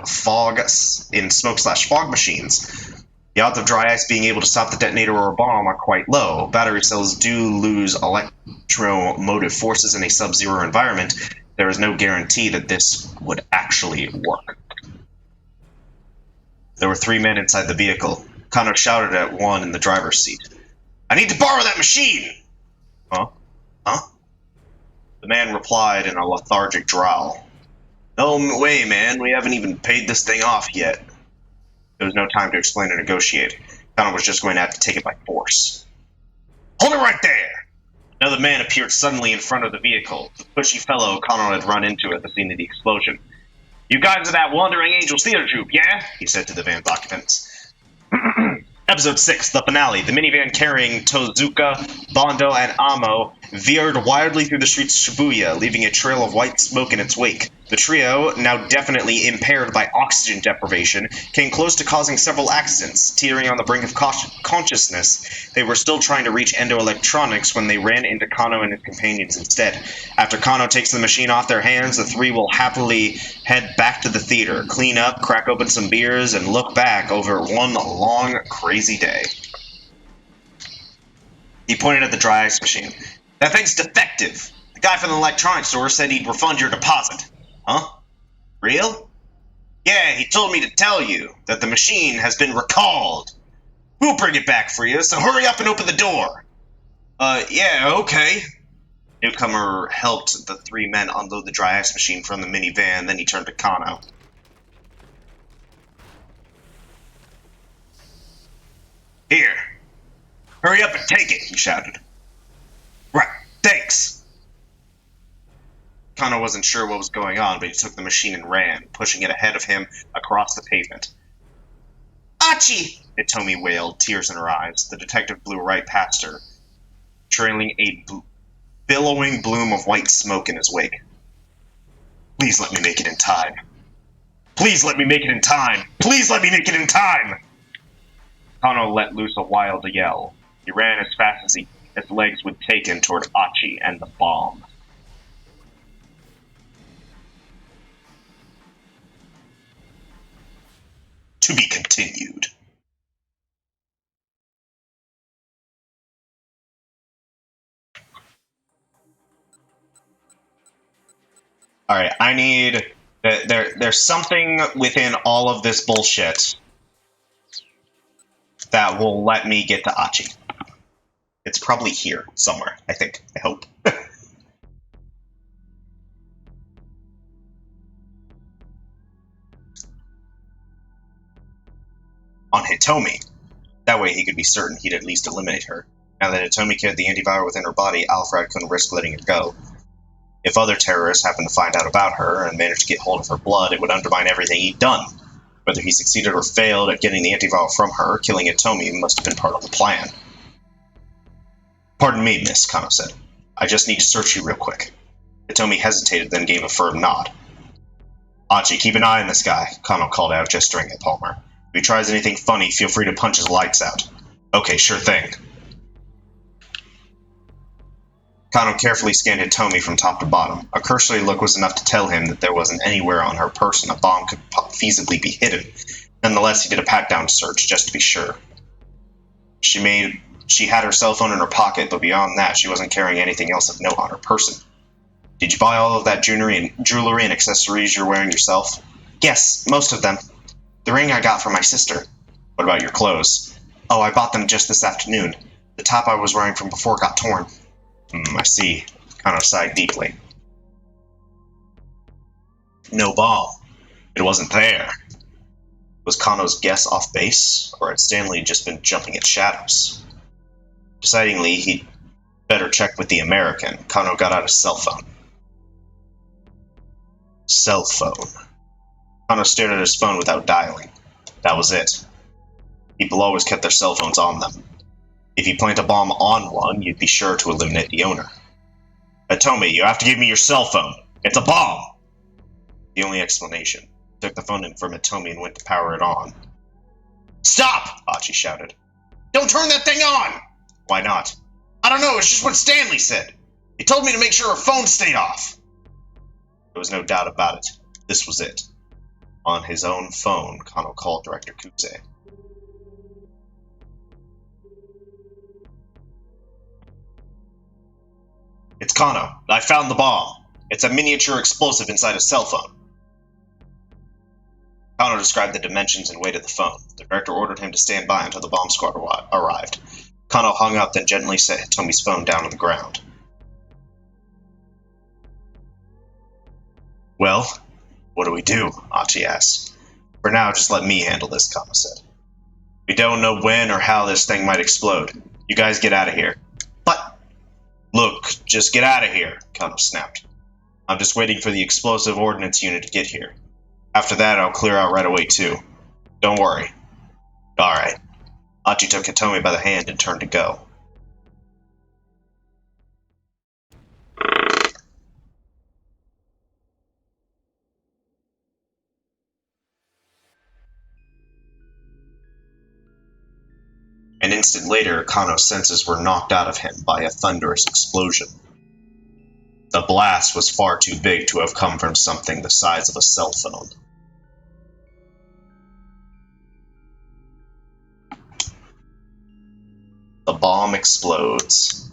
smoke/fog machines. The odds of dry ice being able to stop the detonator or a bomb are quite low. Battery cells do lose electromotive forces in a sub-zero environment. There is no guarantee that this would actually work. There were 3 men inside the vehicle. Kano shouted at one in the driver's seat. "I need to borrow that machine!" Huh? The man replied in a lethargic growl. "No way, man. We haven't even paid this thing off yet." There was no time to explain or negotiate. Kano was just going to have to take it by force. "Hold it right there!" Another man appeared suddenly in front of the vehicle. The pushy fellow Kano had run into at the scene of the explosion. "You guys are that Wandering Angels theater troupe, yeah?" he said to the van's occupants. Episode 6, the finale. The minivan carrying Tozuka, Bondo, and Amo veered wildly through the streets of Shibuya, leaving a trail of white smoke in its wake. The trio, now definitely impaired by oxygen deprivation, came close to causing several accidents. Teetering on the brink of consciousness, they were still trying to reach Endo Electronics when they ran into Kano and his companions instead. After Kano takes the machine off their hands, the three will happily head back to the theater, clean up, crack open some beers, and look back over one long, crazy day. He pointed at the dry ice machine. "That thing's defective. The guy from the electronics store said he'd refund your deposit." "Huh? Real?" "Yeah, he told me to tell you that the machine has been recalled. We'll bring it back for you, so hurry up and open the door." Yeah, okay." Newcomer helped the 3 men unload the dry ice machine from the minivan, then he turned to Kano. "Here. Hurry up and take it," he shouted. "Right, thanks." Kano wasn't sure what was going on, but he took the machine and ran, pushing it ahead of him across the pavement. "Achi!" Hitomi wailed, tears in her eyes. The detective blew right past her, trailing a billowing bloom of white smoke in his wake. "Please let me make it in time. Please let me make it in time. Please let me make it in time!" Kano let loose a wild yell. He ran as fast as his legs would take him toward Achi and the bomb. To be continued. Alright, I need... There's something within all of this bullshit that will let me get to Achi. It's probably here, somewhere, I think. I hope. On Hitomi. That way he could be certain he'd at least eliminate her. Now that Hitomi carried the antiviral within her body, Alphard couldn't risk letting it go. If other terrorists happened to find out about her and managed to get hold of her blood, it would undermine everything he'd done. Whether he succeeded or failed at getting the antiviral from her, killing Hitomi must have been part of the plan. "Pardon me, miss," Kano said. "I just need to search you real quick." Hitomi hesitated, then gave a firm nod. "Achi, keep an eye on this guy," Kano called out, gesturing at Palmer. "If he tries anything funny, feel free to punch his lights out." "Okay, sure thing." Kano carefully scanned Hitomi from top to bottom. A cursory look was enough to tell him that there wasn't anywhere on her person a bomb could feasibly be hidden. Nonetheless, he did a pat-down search, just to be sure. She had her cell phone in her pocket, but beyond that, she wasn't carrying anything else of note on her person. "Did you buy all of that jewelry and accessories you're wearing yourself?" "Yes, most of them. The ring I got from my sister." "What about your clothes?" "Oh, I bought them just this afternoon. The top I was wearing from before got torn." I see." Kano sighed deeply. "No ball. It wasn't there." Was Kano's guess off base, or had Stanley just been jumping at shadows? Decidingly, he'd better check with the American. Kano got out his cell phone. Cell phone. Kano stared at his phone without dialing. That was it. People always kept their cell phones on them. If you plant a bomb on one, you'd be sure to eliminate the owner. Hitomi, you have to give me your cell phone. It's a bomb! The only explanation. He took the phone from Hitomi and went to power it on. Stop! Achi shouted. Don't turn that thing on! Why not? I don't know, it's just what Stanley said. He told me to make sure her phone stayed off. There was no doubt about it. This was it. On his own phone, Kano called Director Kuze. It's Kano. I found the bomb. It's a miniature explosive inside a cell phone. Kano described the dimensions and weight of the phone. The director ordered him to stand by until the bomb squad arrived. Kano hung up, then gently set Hitomi's phone down on the ground. Well, what do we do? Achi asked. For now, just let me handle this, Kano said. We don't know when or how this thing might explode. You guys get out of here. But, look, just get out of here, Kano snapped. I'm just waiting for the explosive ordnance unit to get here. After that, I'll clear out right away, too. Don't worry. Alright. Achi took Hitomi by the hand and turned to go. An instant later, Kano's senses were knocked out of him by a thunderous explosion. The blast was far too big to have come from something the size of a cell phone. The bomb explodes.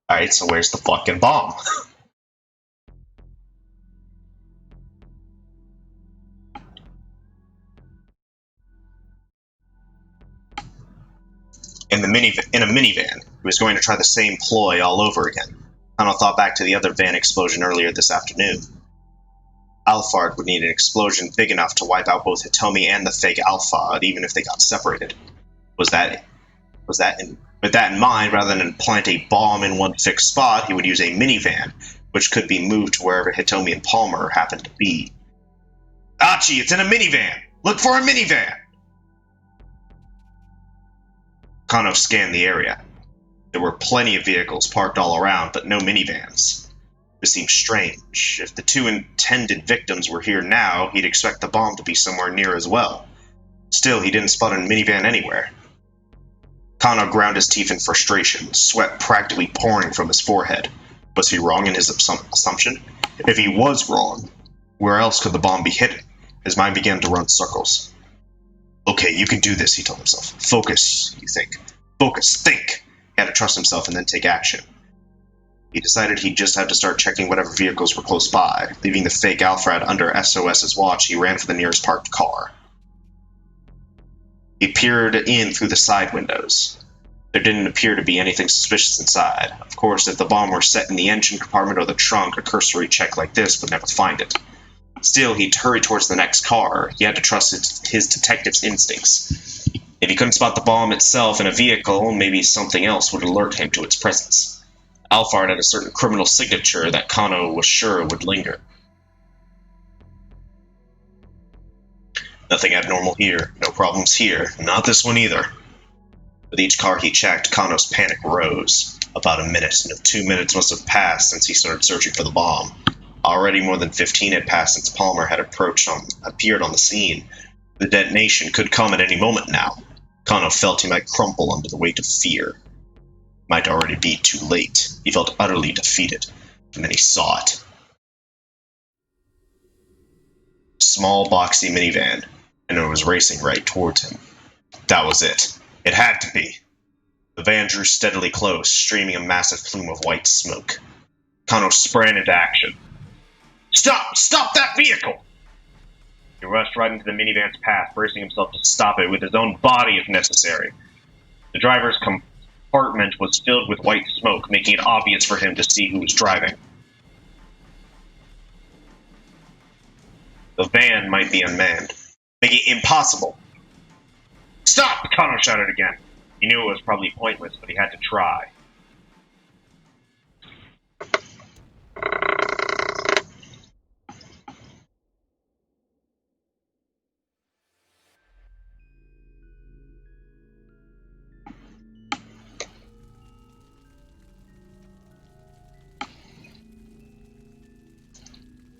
Alright, so where's the fucking bomb? In a minivan, he was going to try the same ploy all over again. Kano thought back to the other van explosion earlier this afternoon. Alphard would need an explosion big enough to wipe out both Hitomi and the fake Alphard, even if they got separated. With that in mind, rather than plant a bomb in one fixed spot, he would use a minivan, which could be moved to wherever Hitomi and Palmer happened to be. Achi, it's in a minivan! Look for a minivan! Kano scanned the area. There were plenty of vehicles parked all around, but no minivans. This seemed strange. If the two intended victims were here now, he'd expect the bomb to be somewhere near as well. Still, he didn't spot a minivan anywhere. Kano ground his teeth in frustration, sweat practically pouring from his forehead. Was he wrong in his assumption? If he was wrong, where else could the bomb be hidden? His mind began to run circles. Okay, you can do this, he told himself. Focus, you think. Focus, think! He had to trust himself and then take action. He decided he'd just have to start checking whatever vehicles were close by. Leaving the fake Alphard under SOS's watch, he ran for the nearest parked car. He peered in through the side windows. There didn't appear to be anything suspicious inside. Of course, if the bomb were set in the engine compartment or the trunk, a cursory check like this would never find it. Still, he'd hurry towards the next car. He had to trust his detective's instincts. If he couldn't spot the bomb itself in a vehicle, maybe something else would alert him to its presence. Alphard had a certain criminal signature that Kano was sure would linger. Nothing abnormal here. No problems here. Not this one either. With each car he checked, Kano's panic rose. About a minute. No, 2 minutes must have passed since he started searching for the bomb. Already more than 15 had passed since Palmer had appeared on the scene. The detonation could come at any moment now. Kano felt he might crumple under the weight of fear. Might already be too late. He felt utterly defeated. And then he saw it. Small, boxy minivan, and it was racing right towards him. That was it. It had to be. The van drew steadily close, streaming a massive plume of white smoke. Kano sprang into action. Stop! Stop that vehicle! He rushed right into the minivan's path, bracing himself to stop it with his own body if necessary. The driver's compartment was filled with white smoke, making it obvious for him to see who was driving. The van might be unmanned, making it impossible. Stop! Kano shouted again. He knew it was probably pointless, but he had to try.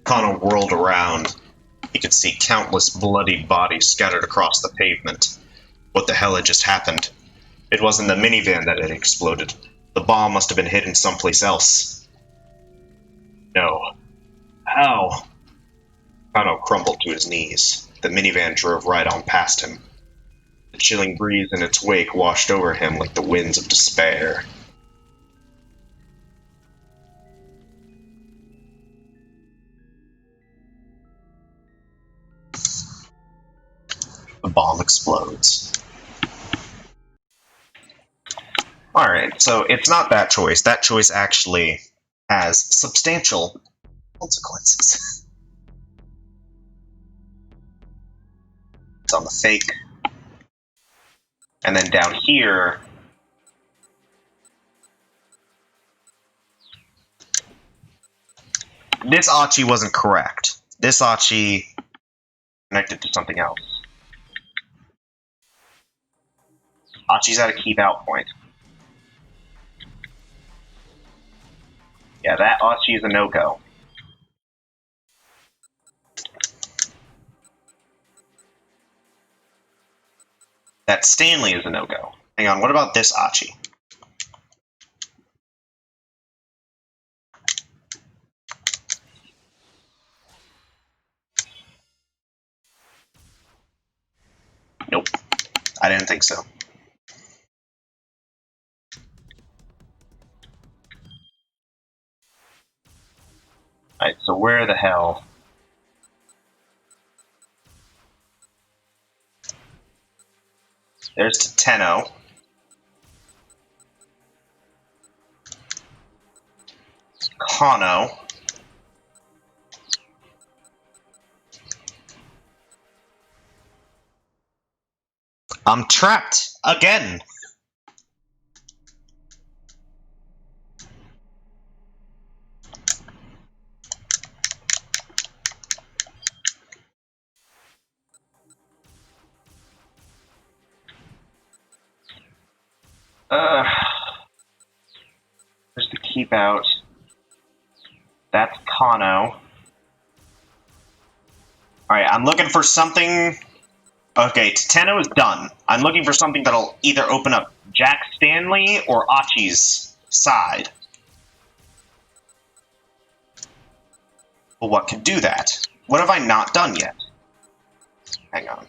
Kano whirled around. He could see countless bloodied bodies scattered across the pavement. What the hell had just happened? It wasn't the minivan that had exploded. The bomb must have been hidden someplace else. No. How? Kano crumbled to his knees. The minivan drove right on past him. The chilling breeze in its wake washed over him like the winds of despair. The bomb explodes. Alright, so it's not that choice. That choice actually has substantial consequences. It's on the fake. And then down here, this Achi wasn't correct. This Achi connected to something else. Achi's at a keep out point. Yeah, that Achi is a no-go. That Stanley is a no-go. Hang on, what about this Achi? Nope. I didn't think so. Alright, so where the hell? There's Tateno. Kano. I'm trapped again. There's the keep out. That's Kano. Alright, I'm looking for something. Okay, Tateno is done. I'm looking for something that'll either open up Jack Stanley or Achi's side. But what could do that? What have I not done yet? Hang on.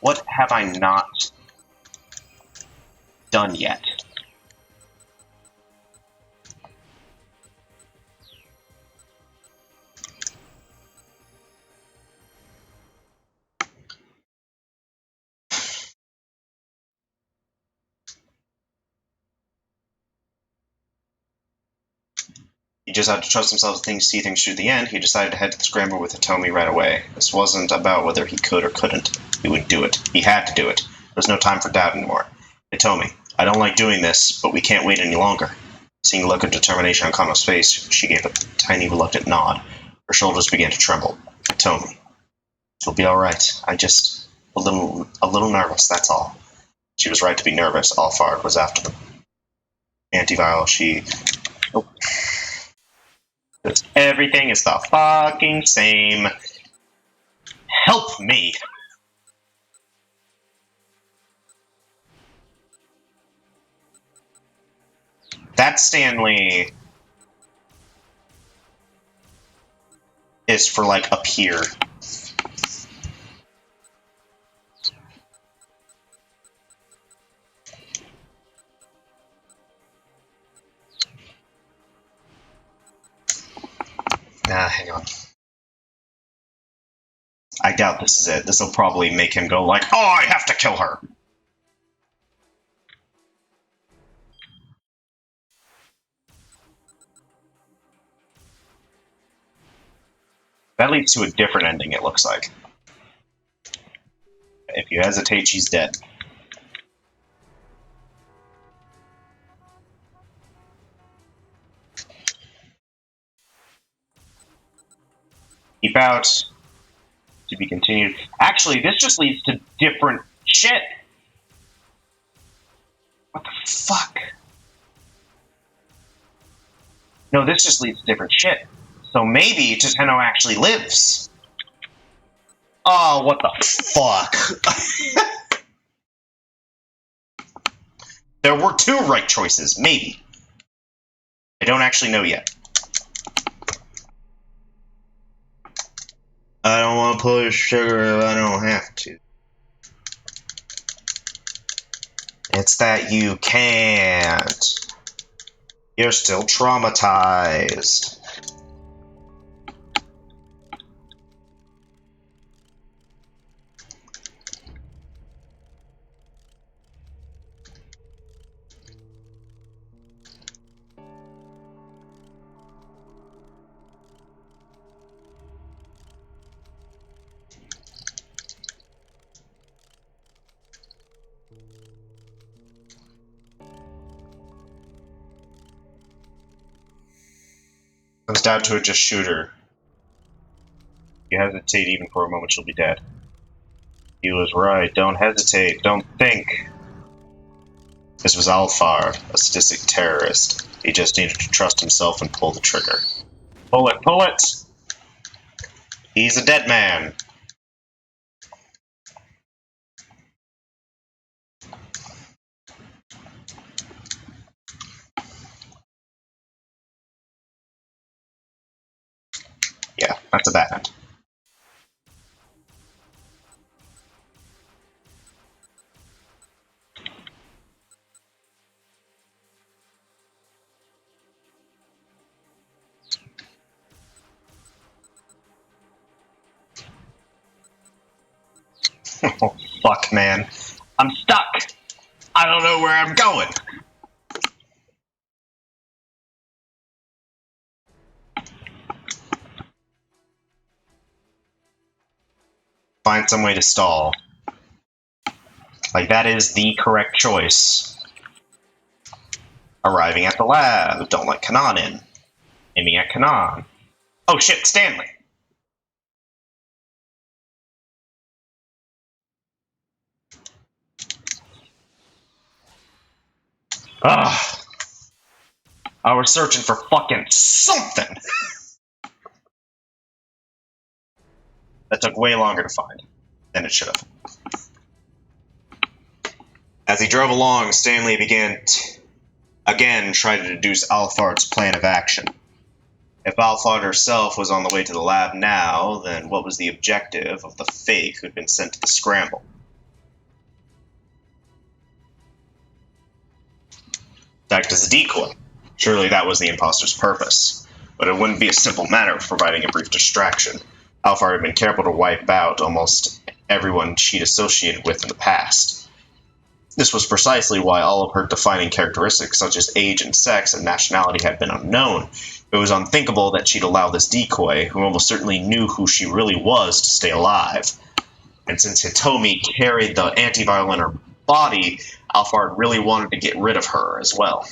What have I not done yet? He just had to trust himself to see things through the end. He decided to head to the Scramble with Hitomi right away. This wasn't about whether he could or couldn't. He would do it. He had to do it. There was no time for doubt anymore. Hitomi, I don't like doing this, but we can't wait any longer. Seeing a look of determination on Kano's face, she gave a tiny reluctant nod. Her shoulders began to tremble. Hitomi, it'll be all right. I just a little nervous. That's all. She was right to be nervous. Alphard was after them. Antiviral. Oh. Everything is the fucking same. Help me! That Stanley is for, like, up here. Hang on. I doubt this is it. This will probably make him go like, oh, I have to kill her! That leads to a different ending, it looks like. If you hesitate, she's dead. Keep out. To be continued. Actually, this just leads to different shit. What the fuck? No, this just leads to different shit. So maybe Tateno actually lives. Oh, what the fuck? There were two right choices, maybe. I don't actually know yet. I don't want to push sugar if I don't have to. It's that you can't. You're still traumatized. Comes down to it, just shoot her. If you hesitate even for a moment, she'll be dead. He was right. Don't hesitate. Don't think. This was Alphard, a sadistic terrorist. He just needed to trust himself and pull the trigger. Pull it! Pull it! He's a dead man. Yeah, that's a bad end. Oh, fuck, man. I'm stuck. I don't know where I'm going. Find some way to stall. Like, that is the correct choice. Arriving at the lab. Don't let Kano in. Aiming at Kano. Oh shit, Stanley. Ugh. I was searching for fucking something. That took way longer to find than it should have. As he drove along, Stanley began again trying to deduce Alphard's plan of action. If Alphard herself was on the way to the lab now, then what was the objective of the fake who'd been sent to the Scramble? Act as a decoy. Surely that was the imposter's purpose. But it wouldn't be a simple matter of providing a brief distraction. Alphard had been careful to wipe out almost everyone she'd associated with in the past. This was precisely why all of her defining characteristics, such as age and sex and nationality, had been unknown. It was unthinkable that she'd allow this decoy, who almost certainly knew who she really was, to stay alive. And since Hitomi carried the antiviral in her body, Alphard really wanted to get rid of her as well.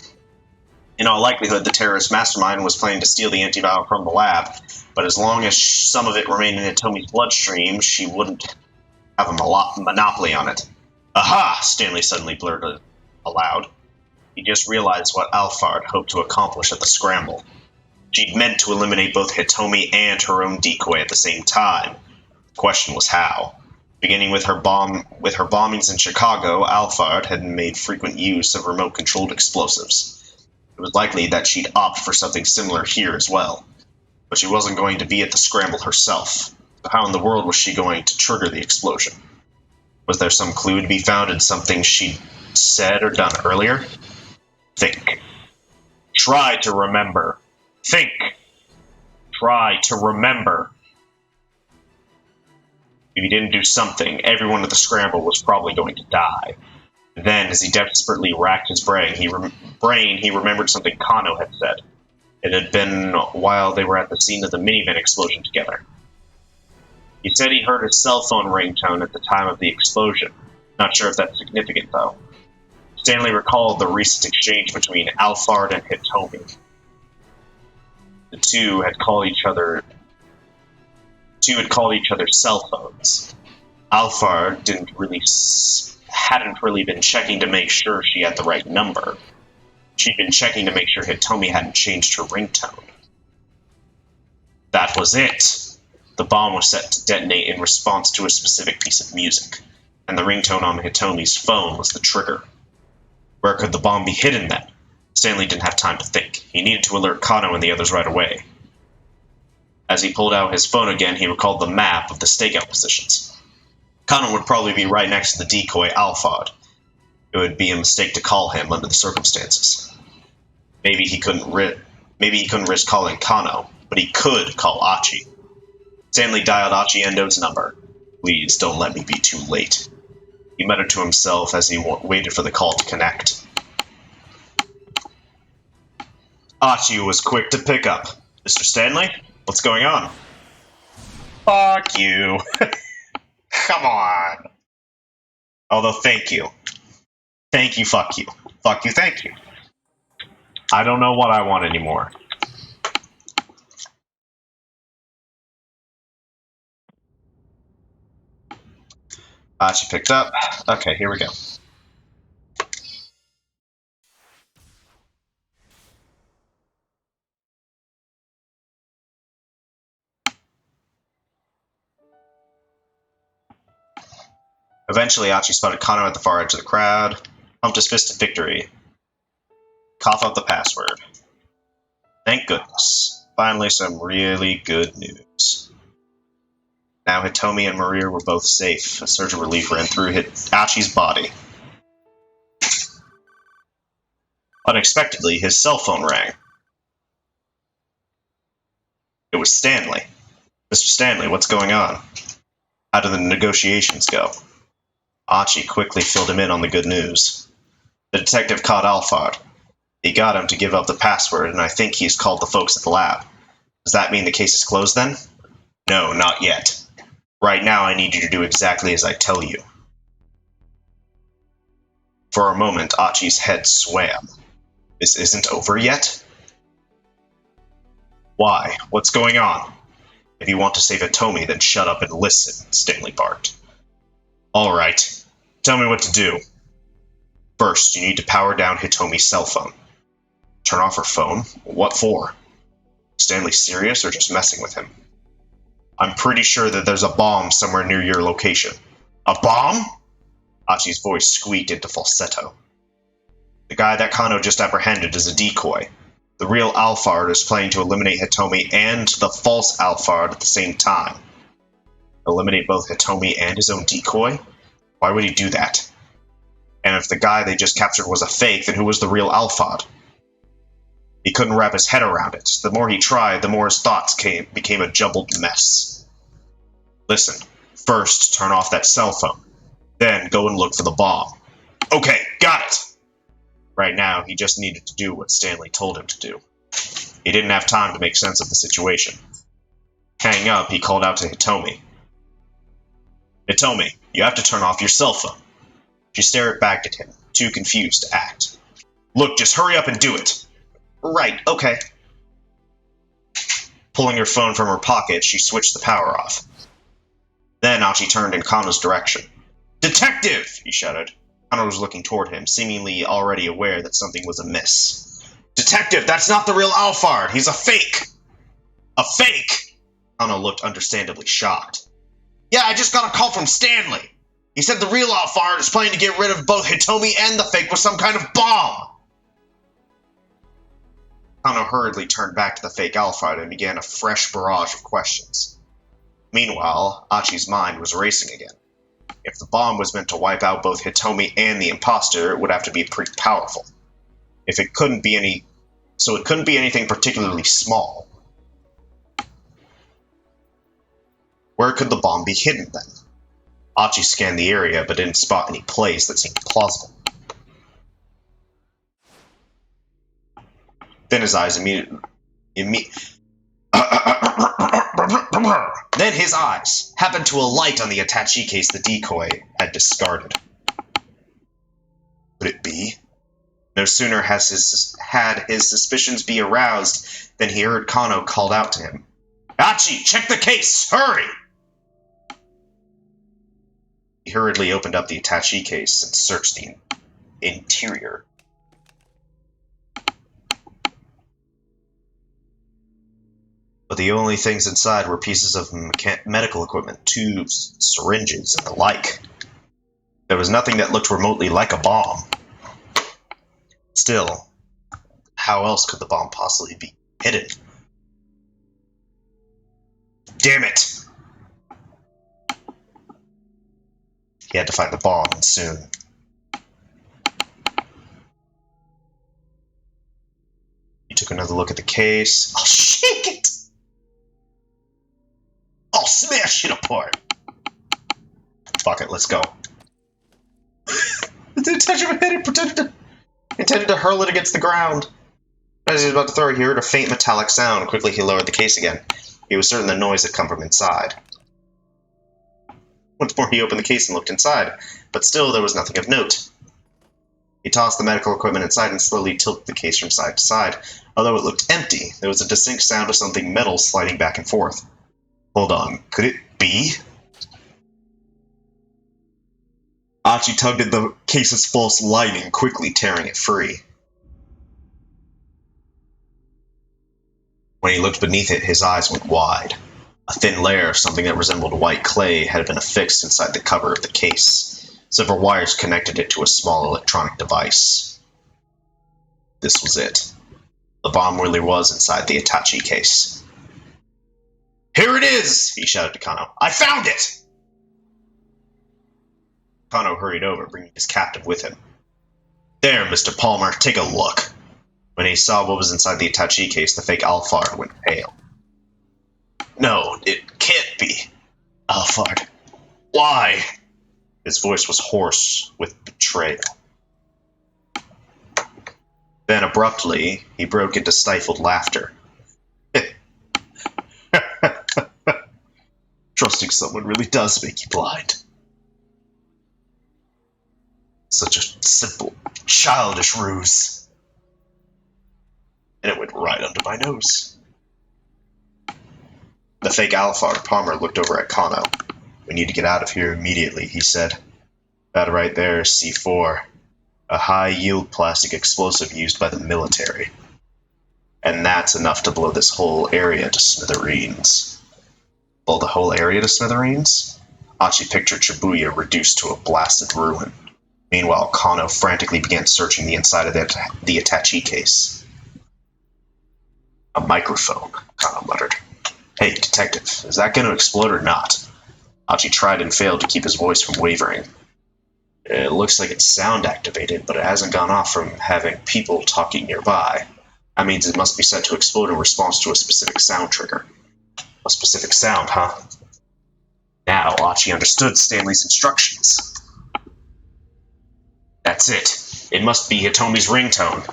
In all likelihood, the terrorist mastermind was planning to steal the antiviral from the lab, but as long as some of it remained in Hitomi's bloodstream, she wouldn't have a monopoly on it. Aha! Stanley suddenly blurted aloud. He just realized what Alphard hoped to accomplish at the Scramble. She'd meant to eliminate both Hitomi and her own decoy at the same time. The question was how. Beginning with her bombings in Chicago, Alphard had made frequent use of remote-controlled explosives. It was likely that she'd opt for something similar here as well. But she wasn't going to be at the Scramble herself. So how in the world was she going to trigger the explosion? Was there some clue to be found in something she'd said or done earlier? Think. Try to remember. Think. Try to remember. If he didn't do something, everyone at the Scramble was probably going to die. Then, as he desperately racked his brain, he remembered something Kano had said. It had been while they were at the scene of the minivan explosion together. He said he heard his cell phone ringtone at the time of the explosion. Not sure if that's significant, though. Stanley recalled the recent exchange between Alphard and Hitomi. The two had called each other cell phones. Alphard hadn't really been checking to make sure she had the right number. She'd been checking to make sure Hitomi hadn't changed her ringtone. That was it. The bomb was set to detonate in response to a specific piece of music, and the ringtone on Hitomi's phone was the trigger. Where could the bomb be hidden then? Stanley didn't have time to think. He needed to alert Kano and the others right away. As he pulled out his phone again, he recalled the map of the stakeout positions. Kano would probably be right next to the decoy Alphard. It would be a mistake to call him under the circumstances. Maybe he couldn't risk calling Kano, but he could call Achi. Stanley dialed Achi Endo's number. Please don't let me be too late. He muttered to himself as he waited for the call to connect. Achi was quick to pick up. Mr. Stanley, what's going on? Fuck you. Come on. Although, thank you. Thank you, fuck you. Fuck you, thank you. I don't know what I want anymore. She picked up. Okay, here we go. Eventually, Achi spotted Kano at the far edge of the crowd, pumped his fist in victory, coughed out the password. Thank goodness. Finally, some really good news. Now Hitomi and Maria were both safe. A surge of relief ran through Achi's body. Unexpectedly, his cell phone rang. It was Stanley. Mr. Stanley, what's going on? How did the negotiations go? Achi quickly filled him in on the good news. The detective caught Alphard. He got him to give up the password, and I think he's called the folks at the lab. Does that mean the case is closed then? No, not yet. Right now, I need you to do exactly as I tell you. For a moment, Achi's head swam. This isn't over yet? Why? What's going on? If you want to save Hitomi, then shut up and listen, Stanley barked. All right. Tell me what to do. First, you need to power down Hitomi's cell phone. Turn off her phone? What for? Stanley serious or just messing with him? I'm pretty sure that there's a bomb somewhere near your location. A bomb? Achi's voice squeaked into falsetto. The guy that Kano just apprehended is a decoy. The real Alphard is planning to eliminate Hitomi and the false Alphard at the same time. Eliminate both Hitomi and his own decoy? Why would he do that? And if the guy they just captured was a fake, then who was the real Alphard? He couldn't wrap his head around it. The more he tried, the more his thoughts became a jumbled mess. Listen, first turn off that cell phone. Then go and look for the bomb. Okay, got it! Right now, he just needed to do what Stanley told him to do. He didn't have time to make sense of the situation. Hanging up, he called out to Hitomi. Hitomi, you have to turn off your cell phone. She stared back at him, too confused to act. Look, just hurry up and do it. Right, okay. Pulling her phone from her pocket, she switched the power off. Then Achi turned in Kano's direction. Detective! He shouted. Kano was looking toward him, seemingly already aware that something was amiss. Detective, that's not the real Alphard! He's a fake! A fake! Kano looked understandably shocked. Yeah, I just got a call from Stanley. He said the real Alphard is planning to get rid of both Hitomi and the fake with some kind of bomb! Kano hurriedly turned back to the fake Alphard and began a fresh barrage of questions. Meanwhile, Achi's mind was racing again. If the bomb was meant to wipe out both Hitomi and the imposter, it would have to be pretty powerful. It couldn't be anything particularly small. Where could the bomb be hidden then? Achi scanned the area but didn't spot any place that seemed plausible. Then his eyes Then his eyes happened to alight on the attaché case the decoy had discarded. Could it be? No sooner had his suspicions be aroused than he heard Kano called out to him. Achi, check the case! Hurry! He hurriedly opened up the attaché case and searched the interior. But the only things inside were pieces of medical equipment, tubes, syringes, and the like. There was nothing that looked remotely like a bomb. Still, how else could the bomb possibly be hidden? Damn it! He had to find the bomb, and soon. He took another look at the case. I'll shake it! I'll smash it apart! Fuck it, let's go. The detective had it intended to hurl it against the ground. As he was about to throw it, he heard a faint metallic sound. Quickly, he lowered the case again. He was certain the noise had come from inside. Once more, he opened the case and looked inside, but still there was nothing of note. He tossed the medical equipment inside and slowly tilted the case from side to side. Although it looked empty, there was a distinct sound of something metal sliding back and forth. Hold on, could it be? Achi tugged at the case's false lining, quickly tearing it free. When he looked beneath it, his eyes went wide. A thin layer of something that resembled white clay had been affixed inside the cover of the case. Several wires connected it to a small electronic device. This was it. The bomb really was inside the attaché case. Here it is! He shouted to Kano. I found it! Kano hurried over, bringing his captive with him. There, Mr. Palmer, take a look. When he saw what was inside the attaché case, the fake Alphard went pale. No, it can't be. Alphard. Why? His voice was hoarse with betrayal. Then, abruptly, he broke into stifled laughter. Trusting someone really does make you blind. Such a simple, childish ruse. And it went right under my nose. The fake Alphard Palmer looked over at Kano. We need to get out of here immediately, he said. That right there is C4, a high-yield plastic explosive used by the military. And that's enough to blow this whole area to smithereens. Blow the whole area to smithereens? Achi pictured Shibuya reduced to a blasted ruin. Meanwhile, Kano frantically began searching the inside of the attaché case. A microphone, Kano muttered. Hey, detective, is that going to explode or not? Achi tried and failed to keep his voice from wavering. It looks like it's sound activated, but it hasn't gone off from having people talking nearby. That means it must be set to explode in response to a specific sound trigger. A specific sound, huh? Now, Achi understood Stanley's instructions. That's it. It must be Hitomi's ringtone.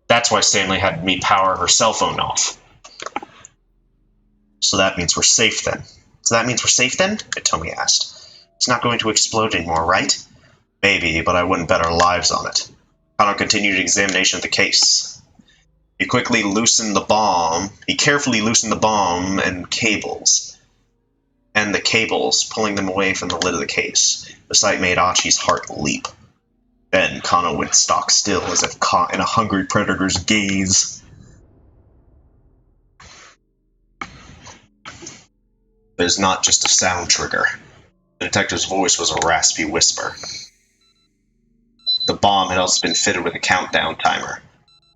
That's why Stanley had me power her cell phone off. So that means we're safe then. Hitomi asked. It's not going to explode anymore, right? Maybe, but I wouldn't bet our lives on it. Kano continued examination of the case. He carefully loosened the bomb and the cables, pulling them away from the lid of the case. The sight made Achi's heart leap. Then Kano went stock still, as if caught in a hungry predator's gaze. But it's not just a sound trigger. The detective's voice was a raspy whisper. The bomb had also been fitted with a countdown timer.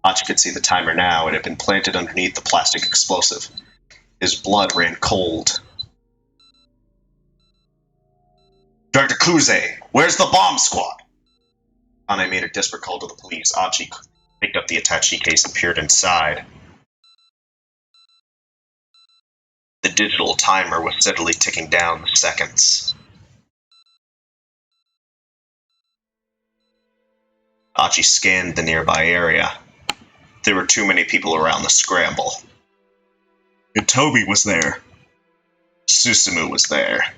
Achi could see the timer now. It had been planted underneath the plastic explosive. His blood ran cold. Director Kuze, where's the bomb squad? Kane made a desperate call to the police. Achi picked up the attaché case and peered inside. The digital timer was steadily ticking down the seconds. Achi scanned the nearby area. There were too many people around the scramble. And Toby was there. Susumu was there.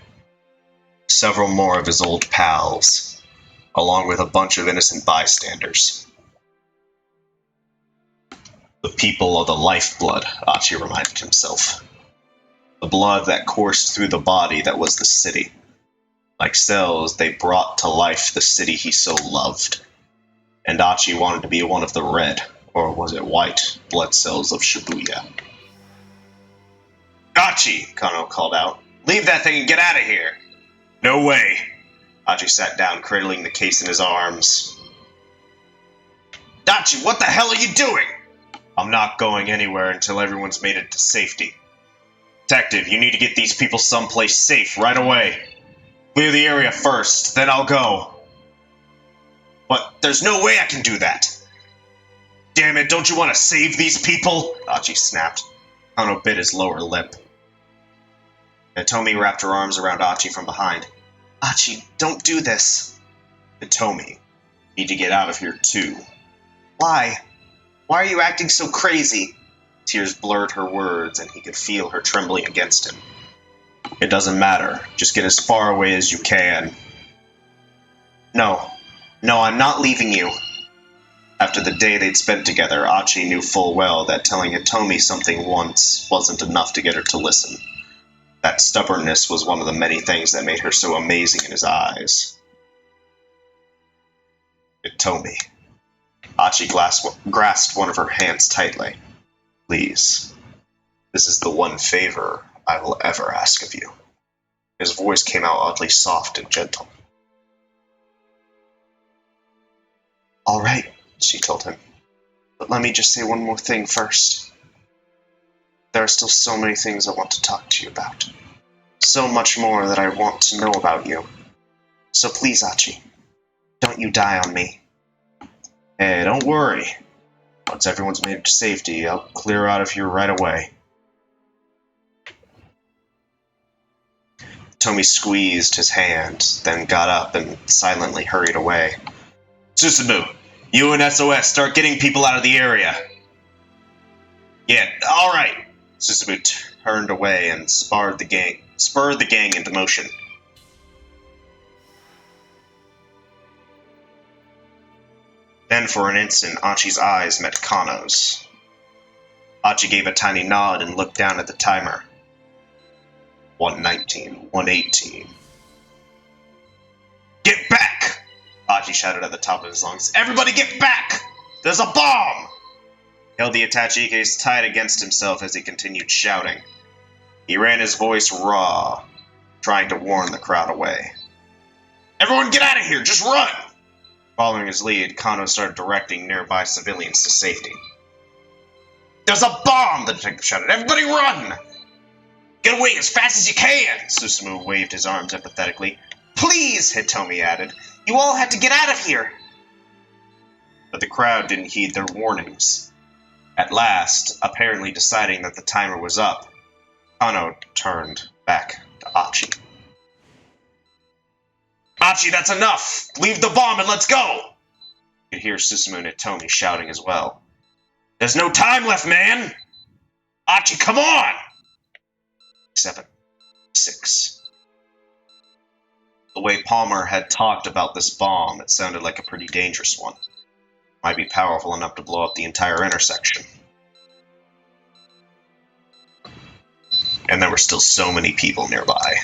Several more of his old pals, along with a bunch of innocent bystanders. The people of the lifeblood, Achi reminded himself. The blood that coursed through the body that was the city. Like cells, they brought to life the city he so loved. And Achi wanted to be one of the red, or was it white, blood cells of Shibuya. Achi, Kano called out. Leave that thing and get out of here. No way. Achi sat down, cradling the case in his arms. Achi, what the hell are you doing? I'm not going anywhere until everyone's made it to safety. Detective, you need to get these people someplace safe right away. Clear the area first, then I'll go. But there's no way I can do that. Damn it, don't you want to save these people? Achi snapped. Kano bit his lower lip. Hitomi wrapped her arms around Achi from behind. Achi, don't do this. Hitomi, need to get out of here too. Why? Why are you acting so crazy? Tears blurred her words, and he could feel her trembling against him. It doesn't matter. Just get as far away as you can. No, I'm not leaving you. After the day they'd spent together, Achi knew full well that telling Hitomi something once wasn't enough to get her to listen. That stubbornness was one of the many things that made her so amazing in his eyes. Hitomi. Achi grasped one of her hands tightly. Please, this is the one favor I will ever ask of you. His voice came out oddly soft and gentle. All right, she told him. But let me just say one more thing first. There are still so many things I want to talk to you about. So much more that I want to know about you. So please, Achi, don't you die on me. Hey, don't worry. Once everyone's made it to safety, I'll clear out of here right away. Tomi squeezed his hand, then got up and silently hurried away. Susumu, you and SOS start getting people out of the area. Yeah, all right. Susumu turned away and spurred the gang into motion. Then for an instant, Achi's eyes met Kano's. Achi gave a tiny nod and looked down at the timer. 1:19, 1:18. Get back! Achi shouted at the top of his lungs. Everybody get back! There's a bomb! He held the attaché case tight against himself as he continued shouting. He ran his voice raw, trying to warn the crowd away. Everyone get out of here! Just run! Following his lead, Kano started directing nearby civilians to safety. There's a bomb! The detective shouted. Everybody run! Get away as fast as you can! Susumu waved his arms empathetically. Please, Hitomi added. You all had to get out of here! But the crowd didn't heed their warnings. At last, apparently deciding that the timer was up, Kano turned back to Achi. Achi, that's enough! Leave the bomb and let's go! You could hear Susumu and Hitomi shouting as well. There's no time left, man! Achi, come on! 7, 6. The way Palmer had talked about this bomb, it sounded like a pretty dangerous one. Might be powerful enough to blow up the entire intersection. And there were still so many people nearby.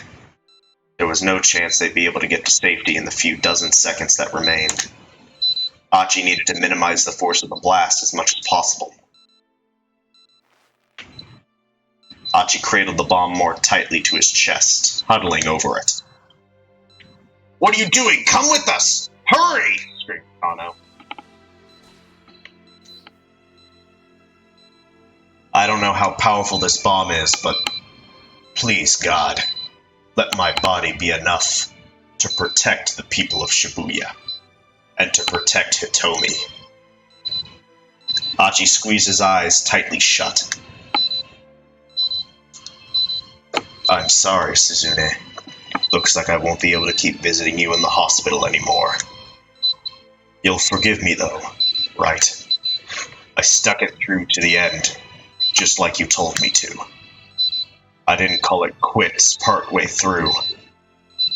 There was no chance they'd be able to get to safety in the few dozen seconds that remained. Achi needed to minimize the force of the blast as much as possible. Achi cradled the bomb more tightly to his chest, huddling over it. What are you doing? Come with us! Hurry! Screamed Kano. I don't know how powerful this bomb is, but please, God, let my body be enough to protect the people of Shibuya, and to protect Hitomi. Achi squeezed his eyes tightly shut. I'm sorry, Suzune. Looks like I won't be able to keep visiting you in the hospital anymore. You'll forgive me, though, right? I stuck it through to the end, just like you told me to. I didn't call it quits partway through.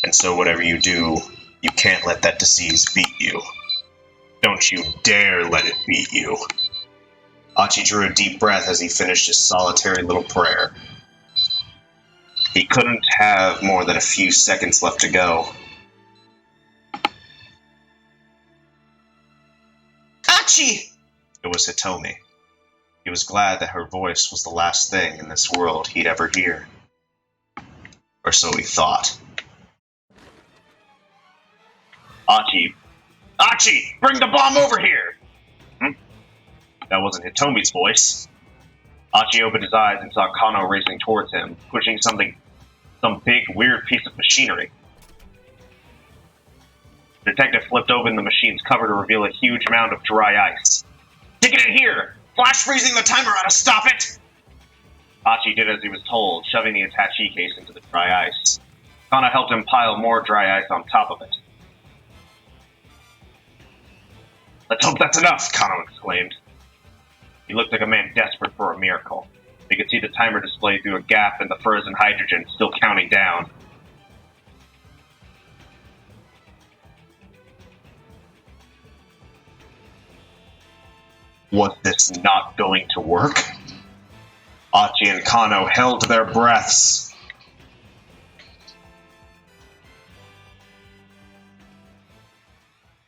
And so whatever you do, you can't let that disease beat you. Don't you dare let it beat you. Achi drew a deep breath as he finished his solitary little prayer. He couldn't have more than a few seconds left to go. Achi! It was Hitomi. He was glad that her voice was the last thing in this world he'd ever hear. Or so he thought. Achi! Achi! Bring the bomb over here! That wasn't Hitomi's voice. Achi opened his eyes and saw Kano racing towards him, pushing some big, weird piece of machinery. The detective flipped open the machine's cover to reveal a huge amount of dry ice. Stick it in here! Flash freezing the timer ought to stop it! Achi did as he was told, shoving the attaché case into the dry ice. Kano helped him pile more dry ice on top of it. Let's hope that's enough, Kano exclaimed. He looked like a man desperate for a miracle. He could see the timer display through a gap in the frozen hydrogen still counting down. Was this not going to work? Achi and Kano held their breaths.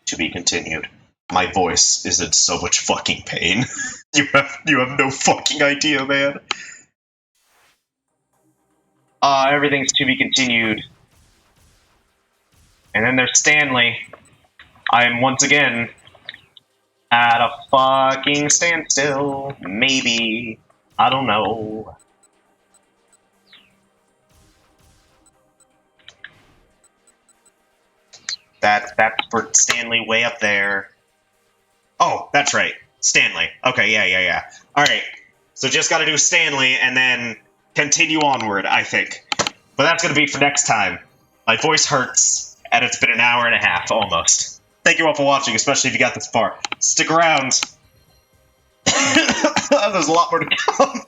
To be continued. My voice is in so much fucking pain. You have no fucking idea, man. Everything's to be continued. And then there's Stanley. I am once again at a fucking standstill. Maybe. I don't know. That's for Stanley way up there. Oh, that's right. Stanley. Okay, yeah. Alright. So just gotta do Stanley and then continue onward, I think. But that's gonna be for next time. My voice hurts, and it's been an hour and a half, almost. Thank you all for watching, especially if you got this far. Stick around. There's a lot more to come.